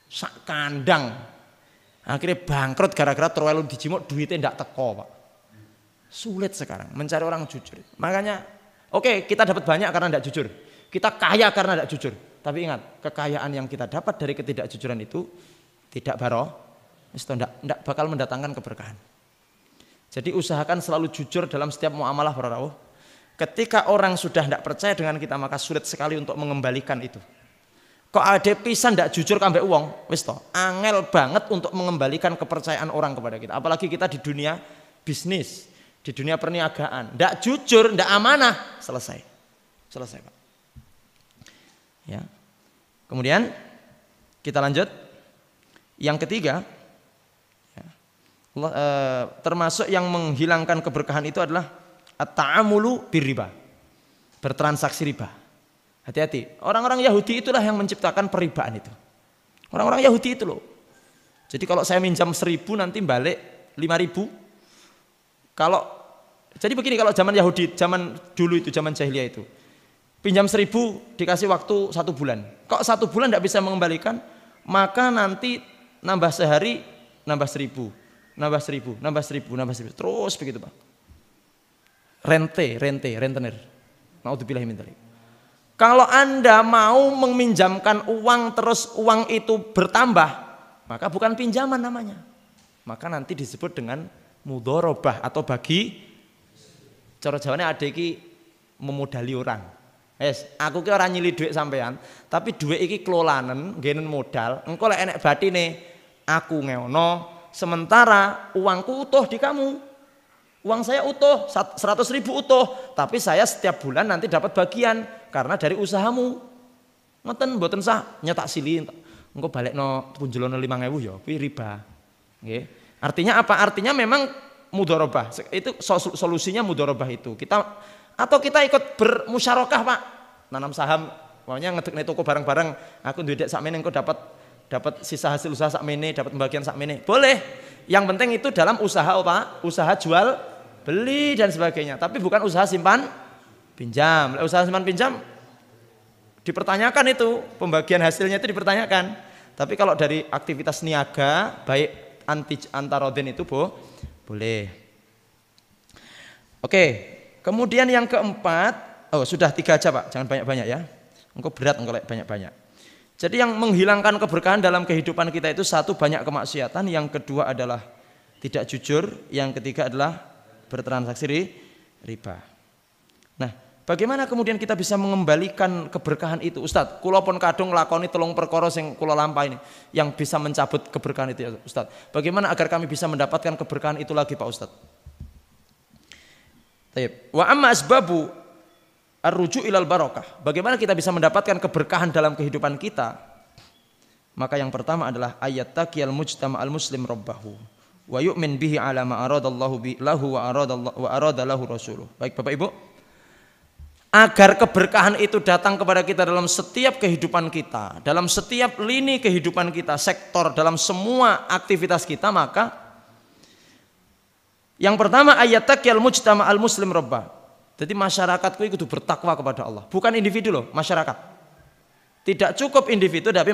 Sak kandang. Akhirnya bangkrut gara-gara trowelu dijimuk duitnya ndak teko, Pak. Sulit sekarang mencari orang jujur. Makanya oke, kita dapat banyak karena ndak jujur. Kita kaya karena ndak jujur. Tapi ingat, kekayaan yang kita dapat dari ketidakjujuran itu tidak ndak bakal mendatangkan keberkahan. Jadi usahakan selalu jujur dalam setiap muamalah para rawuh. Ketika orang sudah ndak percaya dengan kita maka sulit sekali untuk mengembalikan itu. Kok ada pisan ndak jujur kambek uang, wis to, angel banget untuk mengembalikan kepercayaan orang kepada kita. Apalagi kita di dunia bisnis, di dunia perniagaan, ndak jujur, ndak amanah, selesai, Pak. Ya. Kemudian kita lanjut. Yang ketiga, ya, termasuk yang menghilangkan keberkahan itu adalah at-ta'amulu birriba, bertransaksi riba. Hati-hati, orang-orang Yahudi itulah yang menciptakan peribaan itu. Orang-orang Yahudi itu loh. Jadi kalau saya minjam 1.000 nanti balik 5.000. Jadi begini, kalau zaman Yahudi, zaman dulu itu, zaman jahiliyah itu, pinjam 1.000 dikasih waktu 1 bulan. Kok 1 bulan tidak bisa mengembalikan, maka nanti nambah sehari nambah 1.000, nambah 1.000, nambah 1.000, nambah 1.000, terus begitu, Pak. Rentenir. Naudzubillah min dzalik. Kalau Anda mau meminjamkan uang terus uang itu bertambah, maka bukan pinjaman namanya. Maka nanti disebut dengan mudharabah atau bagi. Cara Jawane ada iki memodali orang. Aku ki ora nyili dhuwit sampean, tapi dhuwit iki kelolanen, nggenen modal. Engko lek enek batine aku ngeono, sementara uangku utuh di kamu. Uang saya utuh, 100.000 utuh, tapi saya setiap bulan nanti dapat bagian karena dari usahamu. Ngoten mboten sah nyetak sili engko balekno punjelono 5.000 ya kuwi riba. Nggih. Artinya apa? Artinya memang mudharabah. Itu solusinya mudharabah itu. Atau kita ikut bermusyarakah, Pak. Nanam saham, pokoknya ngedekne toko bareng-bareng, aku duwe sakmene engko dapat sisa hasil usaha sakmene, dapat pembagian sakmene. Boleh. Yang penting itu dalam usaha apa? Usaha jual beli dan sebagainya, tapi bukan usaha simpan pinjam. Usaha simpan pinjam dipertanyakan itu, pembagian hasilnya itu dipertanyakan. Tapi kalau dari aktivitas niaga baik antarodin itu boleh. Oke, kemudian yang keempat, sudah 3 aja, Pak, jangan banyak-banyak ya. Engkau berat engkau banyak-banyak. Jadi yang menghilangkan keberkahan dalam kehidupan kita itu satu, banyak kemaksiatan, yang kedua adalah tidak jujur, yang ketiga adalah bertransaksi riba. Nah, bagaimana kemudian kita bisa mengembalikan keberkahan itu, Ustadz? Kula pun kadung lakoni 3 perkara sing kula lampahi ini yang bisa mencabut keberkahan itu ya, Ustadz. Bagaimana agar kami bisa mendapatkan keberkahan itu lagi, Pak Ustadz? Wa amma asbabu ar-ruju' ilal barakah. Bagaimana kita bisa mendapatkan keberkahan dalam kehidupan kita? Maka yang pertama adalah ayat taqiyal mujtama al-muslim rabbahu wa yu'min bihi ala ma aradallahu bi lahu wa arada lahu rasuluh. Baik Bapak Ibu, agar keberkahan itu datang kepada kita dalam setiap kehidupan kita, dalam setiap lini kehidupan kita, sektor, dalam semua aktivitas kita, maka yang pertama ayat taqiyal mujtama al-muslim rabbah. Jadi masyarakatku itu bertakwa kepada Allah, bukan individu loh, masyarakat. Tidak cukup individu tapi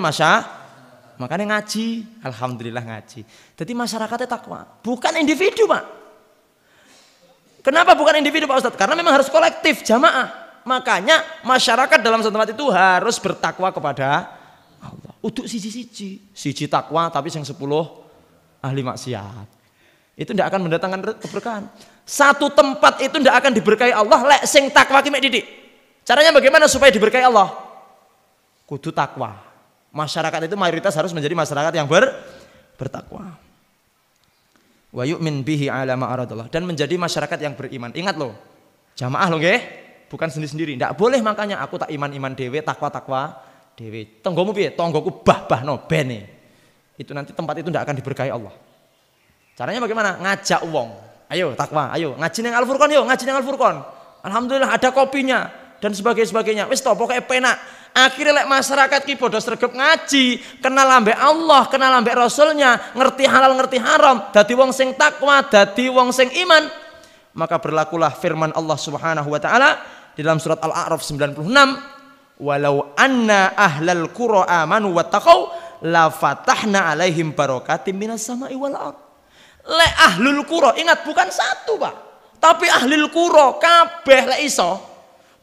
makanya ngaji, alhamdulillah ngaji. Jadi masyarakatnya takwa, bukan individu Pak. Kenapa bukan individu Pak Ustadz? Karena memang harus kolektif, jamaah. Makanya masyarakat dalam satu tempat itu harus bertakwa kepada Allah. Untuk siji takwa tapi yang 10 ahli maksiat. Itu tidak akan mendatangkan keberkahan. Satu tempat itu tidak akan diberkahi Allah lek sing takwa ki mek didik. Caranya bagaimana supaya diberkahi Allah? Kudu takwa. Masyarakat itu mayoritas harus menjadi masyarakat yang bertakwa. Wa yu'min bihi ala ma aradallah, dan menjadi masyarakat yang beriman. Ingat loh, jamaah loh nggih, bukan sendiri-sendiri. Tidak boleh makanya aku tak iman-iman dewe, takwa-takwa dewe. Tonggomu piye? Tonggoku bah-bahno bene. Itu nanti tempat itu tidak akan diberkahi Allah. Caranya bagaimana? Ngajak wong. Ayo takwa, ayo ngaji nang Al-Furqan yo, ngaji nang Al-Furqan. Alhamdulillah ada kopinya dan sebagainya. Wis to pokoke penak. Akhirnya lek masyarakat ki padha sregep ngaji, kenal ambek Allah, kenal ambek Rasulnya, ngerti halal ngerti haram, dadi wong sing takwa, dadi wong sing iman, maka berlakulah firman Allah Subhanahu wa taala di dalam surat Al-A'raf 96, walau anna ahlal qura amanu wattaqau la fatahna alaihim barakatim minas sama'i wal ardh. Le ahlul qura, ingat bukan satu Pak, tapi ahlul qura kabeh lek iso.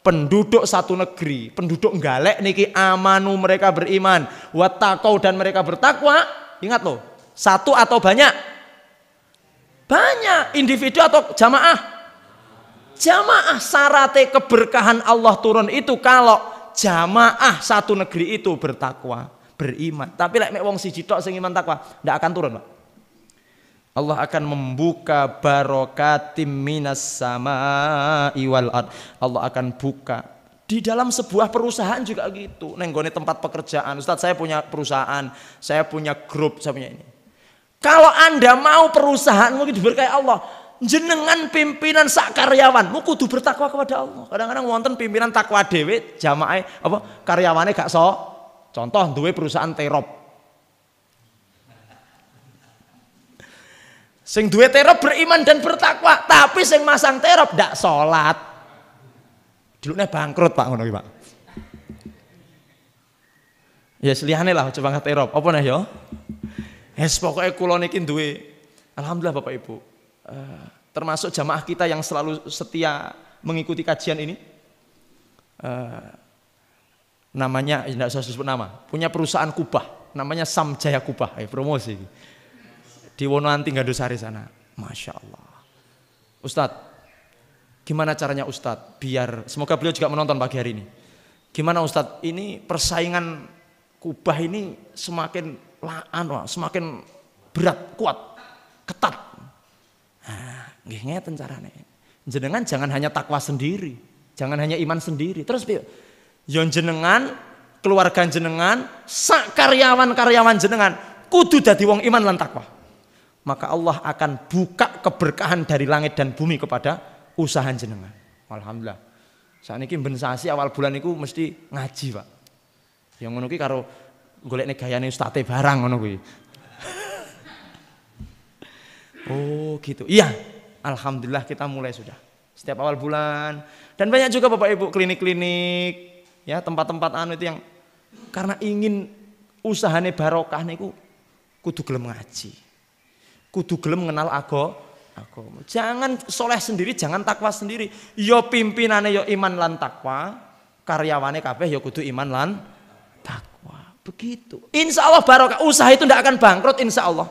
Penduduk satu negeri, penduduk Galek niki amanu, mereka beriman, wattaqau, dan mereka bertakwa. Ingat loh, satu atau banyak? Banyak. Individu atau jamaah? Jamaah. Syaratnya keberkahan Allah turun itu kalau jamaah satu negeri itu bertakwa, beriman. Tapi lek mek wong siji tok sing iman takwa, ndak akan turun, Pak. Allah akan membuka barokatim minas sama'i wal ard. Allah akan buka di dalam sebuah perusahaan juga gitu. Nenggone tempat pekerjaan. Ustadz, saya punya perusahaan, saya punya grup, saya punya ini. Kalau Anda mau perusahaan mungkin diberkahi Allah, jenengan pimpinan sak karyawan mu kudu bertakwa kepada Allah. Kadang-kadang wonten pimpinan takwa dhewe, jamaah apa karyawane gak so. Contoh duwe perusahaan terop. Sing duwe terop beriman dan bertakwa, tapi sing masang terop ndak salat. Dilukne bangkrut Pak ngono ki Pak. Ya seliyane lah coba ngate terop. Apa neh ya? Wes pokoke kula niki duwe, alhamdulillah Bapak Ibu. Termasuk jamaah kita yang selalu setia mengikuti kajian ini. Namanya tidak usah sebut nama. Punya perusahaan kubah, namanya Samjaya Kubah. Promosi. Di Wonoanti Gandusari sana, Masya Allah. Ustadz, gimana caranya Ustadz biar, semoga beliau juga menonton pagi hari ini. Gimana Ustadz, ini persaingan kubah ini semakin semakin berat, kuat, ketat. Nah, nggih ngeten carane. Jenengan jangan hanya takwa sendiri, jangan hanya iman sendiri. Terus yon jenengan, keluarga jenengan, sak karyawan jenengan kudu dadi wong iman lan takwa. Maka Allah akan buka keberkahan dari langit dan bumi kepada usaha jenengan. Alhamdulillah. Saat ini ben sasi awal bulan itu mesti ngaji Pak. Yang ngono ki karo golekne gayane ustate barang ngono kuwi. Oh gitu. Iya. Alhamdulillah kita mulai sudah. Setiap awal bulan, dan banyak juga Bapak Ibu klinik-klinik, ya tempat-tempat anu itu yang karena ingin usahane barokah niku kudu gelem ngaji. Kudu gelem mengenal agama. Jangan soleh sendiri, jangan takwa sendiri. Yo pimpinane yo iman lan takwa, karyawane kabeh yo kudu iman lan takwa. Begitu. Insya Allah barokah. Usaha itu tidak akan bangkrut insya Allah.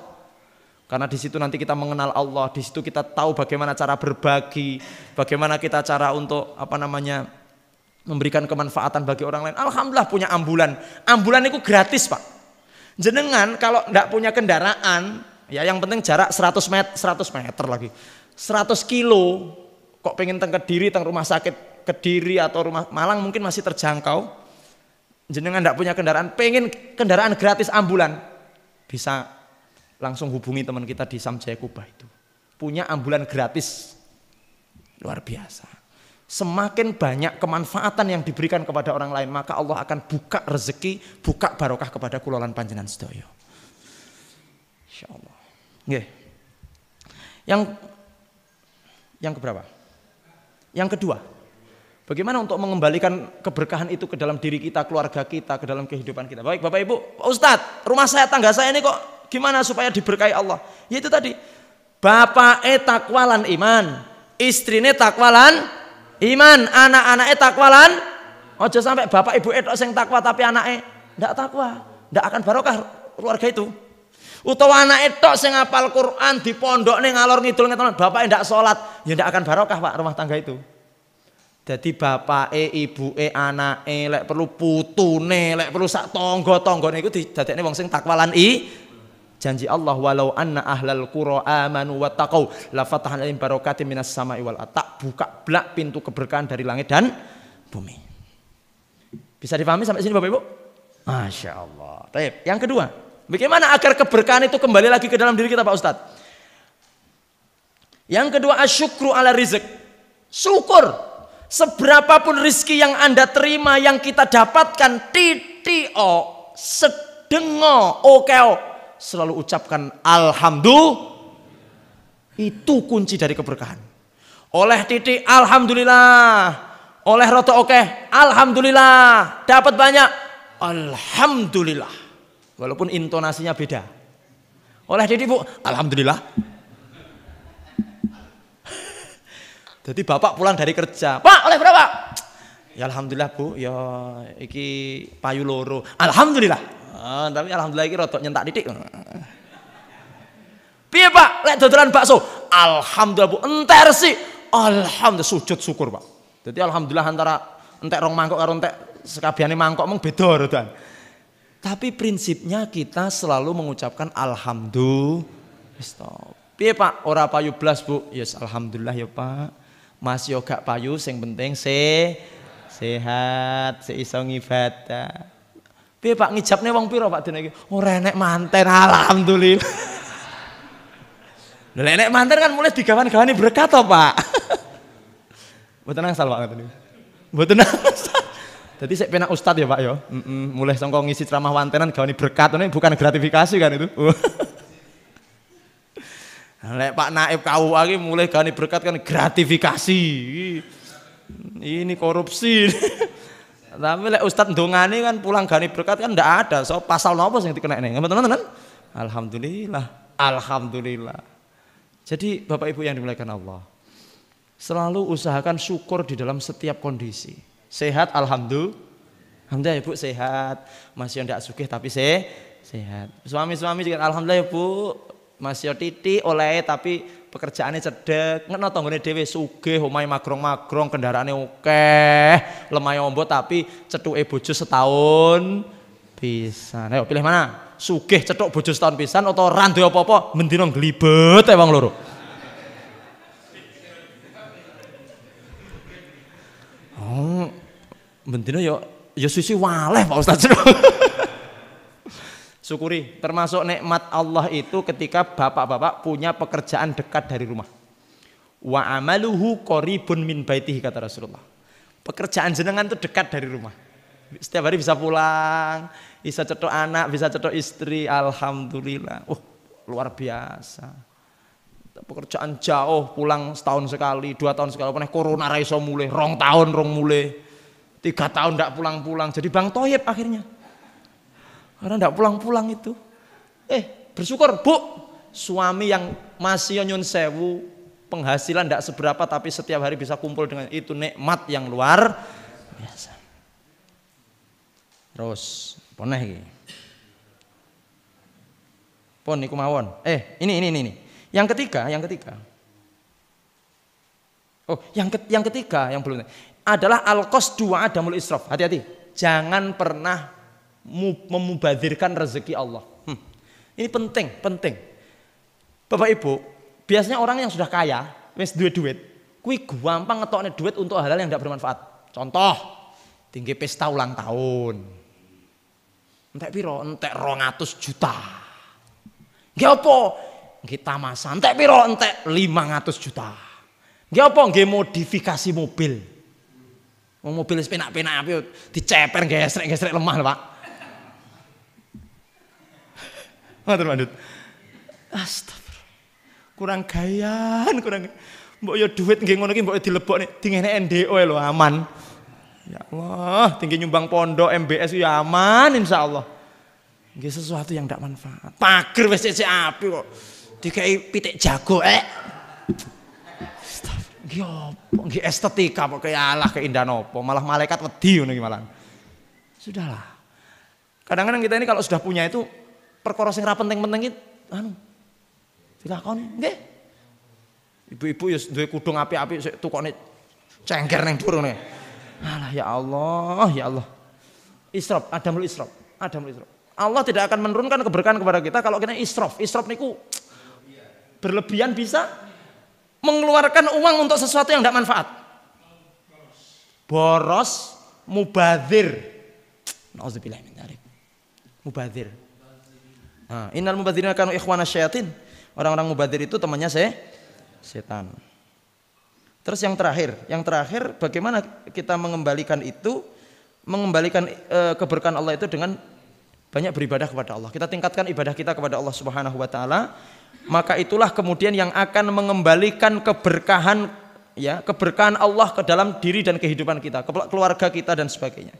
Karena di situ nanti kita mengenal Allah, di situ kita tahu bagaimana cara berbagi, bagaimana kita cara untuk memberikan kemanfaatan bagi orang lain. Alhamdulillah punya ambulan. Ambulan itu gratis Pak. Jenengan kalau tidak punya kendaraan, ya yang penting jarak 100 meter lagi. 100 kilo kok pengen teng Kediri, teng rumah sakit Kediri atau rumah Malang mungkin masih terjangkau. Jenengan ndak punya kendaraan, pengen kendaraan gratis ambulan, bisa langsung hubungi teman kita di Samjaya Kubah itu. Punya ambulan gratis. Luar biasa. Semakin banyak kemanfaatan yang diberikan kepada orang lain, maka Allah akan buka rezeki, buka barokah kepada kula lan panjenengan sedaya. Insyaallah. Nggih. Yang keberapa? Yang kedua. Bagaimana untuk mengembalikan keberkahan itu ke dalam diri kita, keluarga kita, ke dalam kehidupan kita. Baik Bapak Ibu, Pak Ustadz, rumah saya, tangga saya ini kok gimana supaya diberkahi Allah? Ya itu tadi, bapak takwalan iman, istrine takwalan iman, anak-anaknya takwalan. Ojo sampai bapak ibu itu yang takwa tapi anaknya tidak takwa, tidak akan barokah keluarga itu. Utawa anak itu yang hafal Quran di pondok nih ngalor ngidul ngeton, bapak tidak sholat, ya tidak akan barokah Pak rumah tangga itu. Jadi bapak ibu anak lek perlu putune, lek perlu sak tonggo-tonggone iku didadekne wong sing takwalan janji Allah walau anna ahlal qura amanu wattaqau la fatahna alaihim barakatim minas sama'i wal ardh. Buka blak pintu keberkahan dari langit dan bumi. Bisa dipahami sampai sini Bapak Ibu? Masya Allah. Baik. Yang kedua, bagaimana agar keberkahan itu kembali lagi ke dalam diri kita Pak Ustadz? Yang kedua, asyukru ala rizq. Syukur. Seberapapun rizki yang Anda terima, yang kita dapatkan, titio, sedengo, okeo, selalu ucapkan alhamdulillah. Itu kunci dari keberkahan. Oleh titik alhamdulillah, oleh roto oke alhamdulillah, dapat banyak alhamdulillah, walaupun intonasinya beda. Oleh titik Bu, alhamdulillah. Jadi bapak pulang dari kerja, Pak oleh berapa? Ya alhamdulillah Bu, ya iki payu loro. Alhamdulillah. Tapi alhamdulillah iki rodok nyentak titik. Piye Pak, lek dodolan bakso? Alhamdulillah Bu, enter sih. Alhamdulillah, sujud syukur Pak. Jadi alhamdulillah antara entek rong mangkok karo entek sekabiane mangkok mung beda rodan. Tapi prinsipnya kita selalu mengucapkan alhamdulillah. Stop. Piye Pak, ora payu blas Bu? Yes alhamdulillah ya Pak. Mas yo gak payu, sing penting sehat, seiso ngibadah. Piye Pak ngijabne wong pira Pak dene iki? Ora enek manten alhamdulillah. Lha enek manten kan mulai digawan-gawani berkah to Pak. Mboten angsal Pak ngoten niku. Mboten angsal. Dadi sik penak ustad ya Pak ya. Mulai sangka ngisi ceramah wantenan gawani berkat ini bukan gratifikasi kan itu. Lek Pak Naib KUA iki mulai gani berkat kan gratifikasi. Ini korupsi. Tapi lek Ustadz ndongane kan pulang gani berkat kan ndak ada. So pasal napa sing dikenekne? Ngoten kan? Alhamdulillah. Alhamdulillah. Jadi Bapak Ibu yang dimuliakan Allah, selalu usahakan syukur di dalam setiap kondisi. Sehat alhamdulillah. Alhamdulillah ya Bu sehat. Masih ndak sugih tapi sehat. Suami-suami juga alhamdulillah ya Bu. Masih titik oleh tapi pekerjaannya cedek, ngerti tanggane dhewe sugih, omahe magrong-magrong, kendaraane akeh, lemah ombo tapi cethuke bojo setahun pisan. Ayo pilih mana? Sugih cethuk bojo setahun pisan atau ora duwe apa-apa, mendina glibet ae wong loro. Oh, mendina ya sisi waleh Pak Ustaz. Syukuri, termasuk nikmat Allah itu ketika bapak-bapak punya pekerjaan dekat dari rumah. Wa amaluhu qaribun min baitihi kata Rasulullah. Pekerjaan jenengan itu dekat dari rumah. Setiap hari bisa pulang, bisa cetok anak, bisa cetok istri, alhamdulillah. Luar biasa. Pekerjaan jauh, pulang setahun sekali, 2 tahun sekali. Pernah corona ra iso mulih, 2 tahun rong mulih. 3 tahun ndak pulang-pulang. Jadi Bang Toyib akhirnya. Karena tidak pulang-pulang itu. Bersyukur Bu, suami yang masih nyun sewu, penghasilan tidak seberapa tapi setiap hari bisa kumpul dengan itu, nikmat yang luar biasa. Terus, poneh iki. Pon niku mawon. Ini. Yang ketiga. Oh, yang ketiga yang belum adalah al-qasdu wa adamul israf. Hati-hati. Jangan pernah memubadzirkan rezeki Allah. Ini penting. Bapak Ibu, biasanya orang yang sudah kaya, wis duwe duit, Kuwi gampang ngetokne duit untuk hal-hal yang tidak bermanfaat. Contoh, tinggi pesta ulang tahun. Entek piro? Entek 200 juta. Nggih apa? Nggih tamasan. Entek piro? Entek 500 juta. Nggih apa? Nggih modifikasi mobil. Wong mobil wis penak-penak api diceper gesrek-gesrek lemah lho, Pak. Matur mandut. Astagfirullah. Kurang gayan, kurang. Mbok yo duit nggih ngono ki mbok dilebokne dingene NDO lho aman. Ya Allah, tinggi nyumbang pondok MBS ya aman insyaallah. Nggih sesuatu yang tidak manfaat. Pager wis cecek api kok. Dikai pitik jago Nggih opo? Nggih estetika kok kaya Allah keindahan opo? Malah malaikat wedi ngono ki malah. Sudahlah. Kadang-kadang kita ini kalau sudah punya itu perkara sing ra penting-penting iki anu dilakoni nggih. Ibu-ibu ya duwe kudung api-api sik tukone cengker ning dhuwur ngene. Alah ya Allah, ya Allah. Israf, adamul israf, adamul israf. Allah tidak akan menurunkan keberkahan kepada kita kalau kita israf. Israf niku berlebihan bisa mengeluarkan uang untuk sesuatu yang tidak manfaat. Boros, mubadzir. Nauzubillah min dzalik. Mubadzir. Nah, innal mubadzirina kanu ikhwanasy syayatin. Orang-orang mubadzir itu temannya setan. Terus yang terakhir bagaimana kita mengembalikan keberkahan Allah itu dengan banyak beribadah kepada Allah. Kita tingkatkan ibadah kita kepada Allah Subhanahu wa taala, maka itulah kemudian yang akan mengembalikan keberkahan Allah ke dalam diri dan kehidupan kita, keluarga kita dan sebagainya.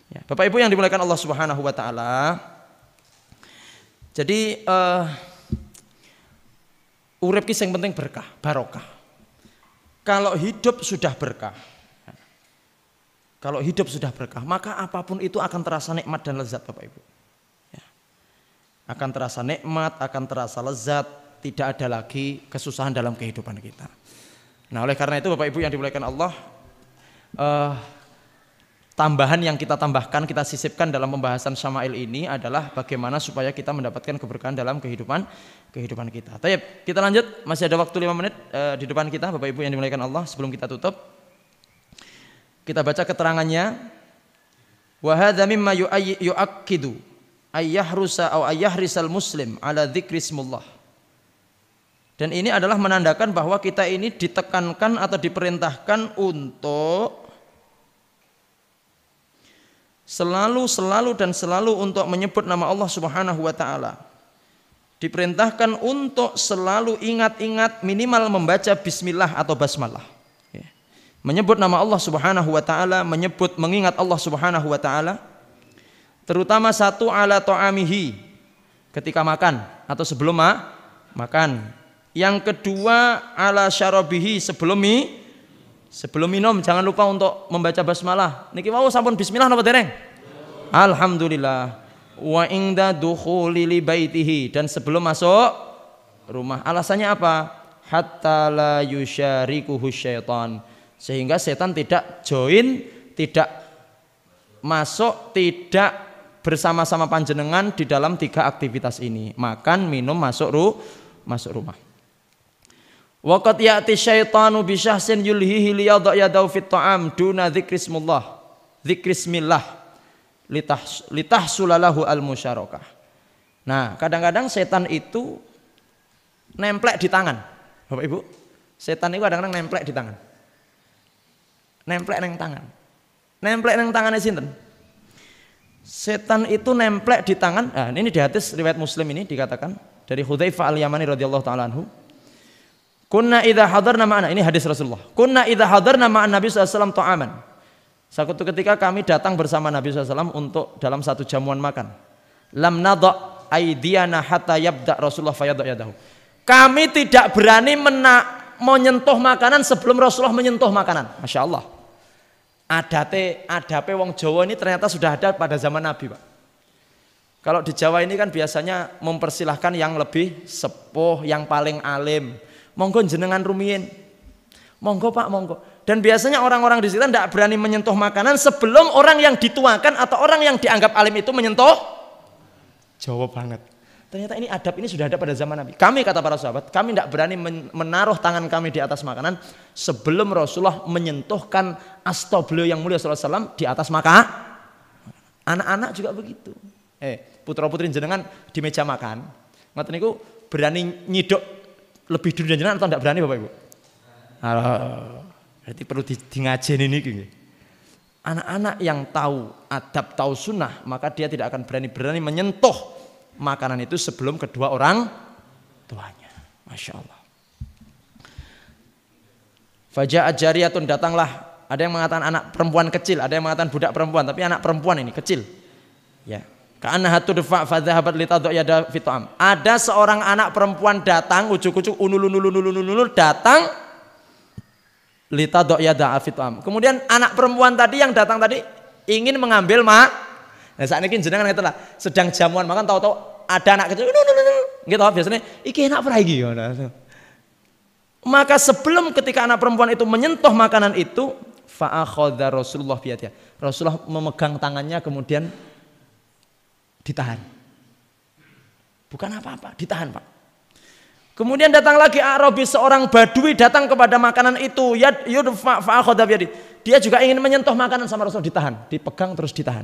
Ya, Bapak Ibu yang dimuliakan Allah Subhanahu wa taala. Jadi urip ki sing penting berkah, barokah. Kalau hidup sudah berkah, maka apapun itu akan terasa nikmat dan lezat, Bapak Ibu. Ya. Akan terasa nikmat, akan terasa lezat, tidak ada lagi kesusahan dalam kehidupan kita. Nah, oleh karena itu Bapak Ibu yang dimuliakan Allah, tambahan yang kita tambahkan, kita sisipkan dalam pembahasan Syama'il ini adalah bagaimana supaya kita mendapatkan keberkahan dalam kehidupan kita. Baik, kita lanjut, masih ada waktu 5 menit di depan kita Bapak Ibu yang dimuliakan Allah. Sebelum kita tutup, kita baca keterangannya. Wa hadza mimma yu'akkidu ayyahrusa aw ayyahrisal muslim ala dzikri ismullah. Dan ini adalah menandakan bahwa kita ini ditekankan atau diperintahkan untuk selalu untuk menyebut nama Allah Subhanahu wa taala. Diperintahkan untuk selalu ingat-ingat minimal membaca bismillah atau basmalah. Ya. Menyebut nama Allah Subhanahu wa taala, mengingat Allah Subhanahu wa taala. Terutama satu ala ta'amihi, ketika makan atau sebelum makan. Yang kedua ala syarabihi, sebelum minum jangan lupa untuk membaca basmalah. Niki wau sampun bismillah napa dereng? Alhamdulillah. Wa inda dukhuli li baitihi, dan sebelum masuk rumah. Alasannya apa? Hatta la yusyarikuhu syaitan, sehingga setan tidak join, tidak masuk, tidak bersama-sama panjenengan di dalam 3 aktivitas ini: makan, minum, masuk rumah. Wa qad ya'ti syaitanu bi syahsin yulhihi liyadha yadahu fit ta'am duna dzikrismillah litahsulalahu al-musyarakah. Nah, kadang-kadang setan itu nemplek di tangan. Bapak Ibu, setan itu kadang-kadang nemplek di tangan. Nemplek neng tangan. Nemplek neng tangannya sinten? Setan itu nemplek di tangan. Nah, ini di hadis riwayat Muslim ini dikatakan dari Hudzaifah al-Yamani radhiyallahu taala anhu. Kunna idza hadarna ma'ana, ini hadis Rasulullah. Kunna idza hadarna ma'an Nabi sallallahu alaihi wasallam ta'aman. Suatu ketika kami datang bersama Nabi SAW untuk dalam satu jamuan makan. Lam nadha aydiyana hatta yabda Rasulullah fayadha yadahu. Kami tidak berani menyentuh makanan sebelum Rasulullah menyentuh makanan. Masya Allah. Adape wong Jawa ini ternyata sudah ada pada zaman Nabi, Pak. Kalau di Jawa ini kan biasanya mempersilahkan yang lebih sepuh, yang paling alim. Monggo jenengan rumiyin. Monggo Pak, monggo. Dan biasanya orang-orang di situ tidak berani menyentuh makanan sebelum orang yang dituakan atau orang yang dianggap alim itu menyentuh. Jawa banget. Ternyata ini adab ini sudah ada pada zaman Nabi. Kami kata para sahabat, kami tidak berani menaruh tangan kami di atas makanan sebelum Rasulullah menyentuhkan asta beliau yang mulia sallallahu alaihi wasallam di atas makanan. Anak-anak juga begitu. Putra-putri jenengan di meja makan, ngoten niku berani nyidok lebih dulu jenengan atau tidak berani Bapak Ibu? Berarti perlu ngajeni niki. Anak-anak yang tahu adab, tahu sunnah, maka dia tidak akan berani menyentuh makanan itu sebelum kedua orang tuanya. Masya Allah. Faja'at jariyatun, datanglah. Ada yang mengatakan anak perempuan kecil, ada yang mengatakan budak perempuan, tapi anak perempuan ini kecil. Ya. Ka'annaha tudfa fa dhahabat litadhu yada fi ta'am. Ada seorang anak perempuan datang, ujuk-ujuk unul datang litadhu yada fi ta'am. Kemudian anak perempuan tadi yang datang tadi ingin mengambil Nah, saat ini jenengan ngeten lah, sedang jamuan makan tahu-tahu ada anak kecil gitu biasanya iki enak apa iki. Maka sebelum ketika anak perempuan itu menyentuh makanan itu, fa akhadha Rasulullah biyadiha. Rasulullah memegang tangannya kemudian ditahan. Bukan apa-apa, ditahan, Pak. Kemudian datang lagi Arabi, seorang Badui datang kepada makanan itu, yudfa fa akhadha biyadihi. Dia juga ingin menyentuh makanan sama Rasul, ditahan, dipegang terus ditahan.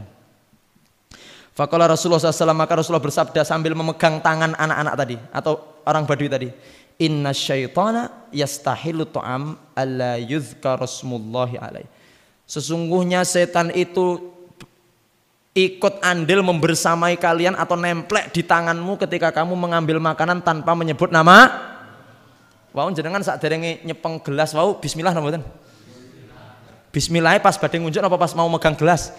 Faqala Rasulullah SAW, maka Rasulullah bersabda sambil memegang tangan anak-anak tadi atau orang Badui tadi, inna syaitana yastahilu ta'am alla yuzkar rasmullahi alaih. Sesungguhnya setan itu ikut andil membersamai kalian atau nemplek di tanganmu ketika kamu mengambil makanan tanpa menyebut nama. Wau jenengan sak derenge nyepeng gelas wau bismillah napa mboten? Bismillah pas badhe ngunjuk apa pas mau megang gelas?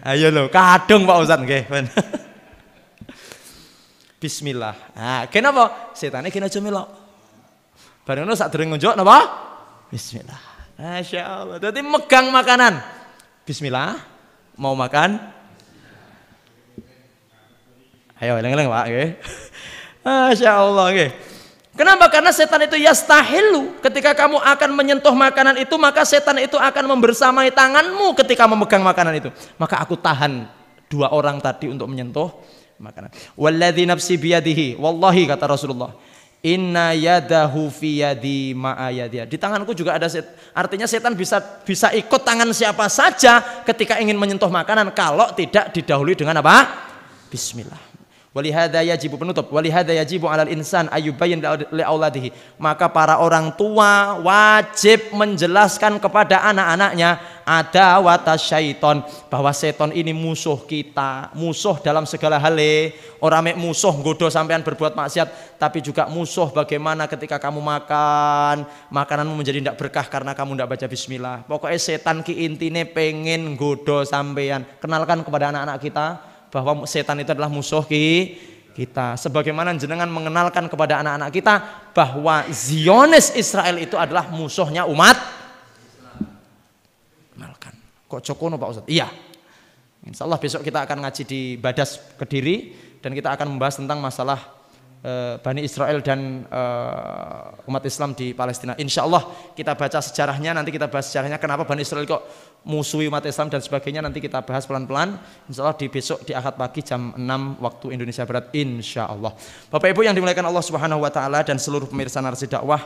Ayo lho, kadung Pak Ustaz nggih. Bismillah. Nah, kenapa? Setane kena aja melok. Bareng ngono sak dereng ngunjuk napa? Bismillah. Masya Allah. Jadi megang makanan. Bismillah. Mau makan? Ayo, eleng-eleng Pak. Okay. Masya Allah. Okay. Kenapa? Karena setan itu yastahilu. Ketika kamu akan menyentuh makanan itu, maka setan itu akan membersamai tanganmu ketika memegang makanan itu. Maka aku tahan dua orang tadi untuk menyentuh makanan. Walladzi nafsi biyadihi. Wallahi kata Rasulullah. Inna yadahu fi yadi ma'a yadiha. Di tanganku juga ada artinya setan bisa ikut tangan siapa saja ketika ingin menyentuh makanan kalau tidak didahului dengan apa? Bismillah. Walihada yajibu penutup. Walihada yajibu 'alal insan ayyubayyin li auladihi. Maka para orang tua wajib menjelaskan kepada anak-anaknya ada watas syaiton, bahwa seton ini musuh kita, musuh dalam segala hal. Ora mek musuh nggoda sampean berbuat maksiat, tapi juga musuh bagaimana ketika kamu makan, makananmu menjadi tidak berkah karena kamu tidak baca bismillah. Pokoknya setan ki intine pengen nggoda sampean. Kenalkan kepada anak-anak kita bahwa setan itu adalah musuh kita. Sebagaimana jenengan mengenalkan kepada anak-anak kita bahwa Zionis Israel itu adalah musuhnya umat. Kenalkan. Kok cokono Pak Ustadz? Iya. Insya Allah besok kita akan ngaji di Badas Kediri dan kita akan membahas tentang masalah Bani Israel dan umat Islam di Palestina. Insya Allah kita baca sejarahnya, nanti kita bahas sejarahnya kenapa Bani Israel kok musuhi umat Islam dan sebagainya, nanti kita bahas pelan-pelan. Insya Allah di besok di Ahad pagi jam 6 waktu Indonesia Barat. Insya Allah. Bapak Ibu yang dimuliakan Allah Subhanahu Wa Taala dan seluruh pemirsa Narasi Dakwah,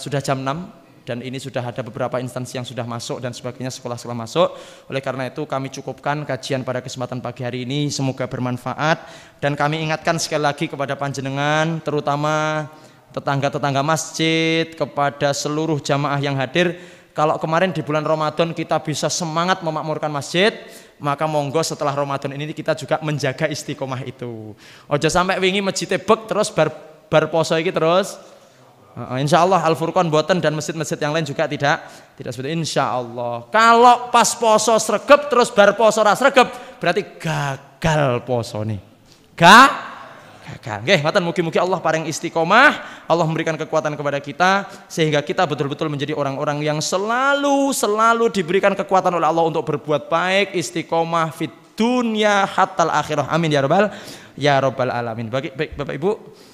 sudah jam 6. Dan ini sudah ada beberapa instansi yang sudah masuk dan sebagainya, sekolah-sekolah masuk. Oleh karena itu kami cukupkan kajian pada kesempatan pagi hari ini, semoga bermanfaat. Dan kami ingatkan sekali lagi kepada panjenengan, terutama tetangga-tetangga masjid, kepada seluruh jamaah yang hadir. Kalau kemarin di bulan Ramadan kita bisa semangat memakmurkan masjid, maka monggo setelah Ramadan ini kita juga menjaga istiqomah itu. Ojo sampai wingi masjid tebek terus bar poso iki terus. Insya Allah Al-Furqan boten dan masjid-masjid yang lain juga tidak seperti insya Allah. Kalau pas poso sregep terus bar poso ora sregep berarti gagal poso nih. Gagal. Nggih, ngoten mugi-mugi Allah paring istiqomah, Allah memberikan kekuatan kepada kita sehingga kita betul-betul menjadi orang-orang yang selalu diberikan kekuatan oleh Allah untuk berbuat baik, istiqomah fid dunya hatal akhirah. Amin ya rabbal alamin. Baik Bapak Ibu,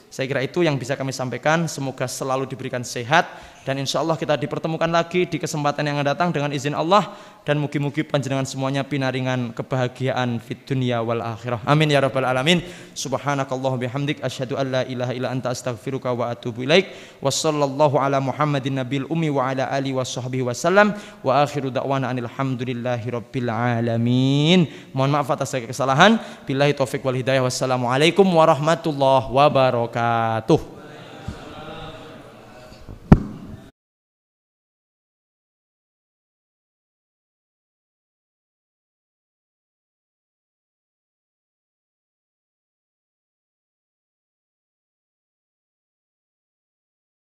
saya kira itu yang bisa kami sampaikan. Semoga selalu diberikan sehat dan insyaallah kita dipertemukan lagi di kesempatan yang akan datang dengan izin Allah, dan mugi-mugi panjenengan semuanya pinaringan kebahagiaan fid dunya wal akhirah. Amin ya rabbal alamin. Subhanakallah bihamdik asyhadu an la ilaha illa anta astaghfiruka wa atubu ilaik. Wassallallahu ala Muhammadin nabil ummi wa ala alihi washabbihi wasallam wa akhiru da'wana anil hamdulillahi rabbil alamin. Mohon maaf atas segala kesalahan. Billahi taufik wal hidayah. Wassalamualaikum warahmatullahi wabarakatuh.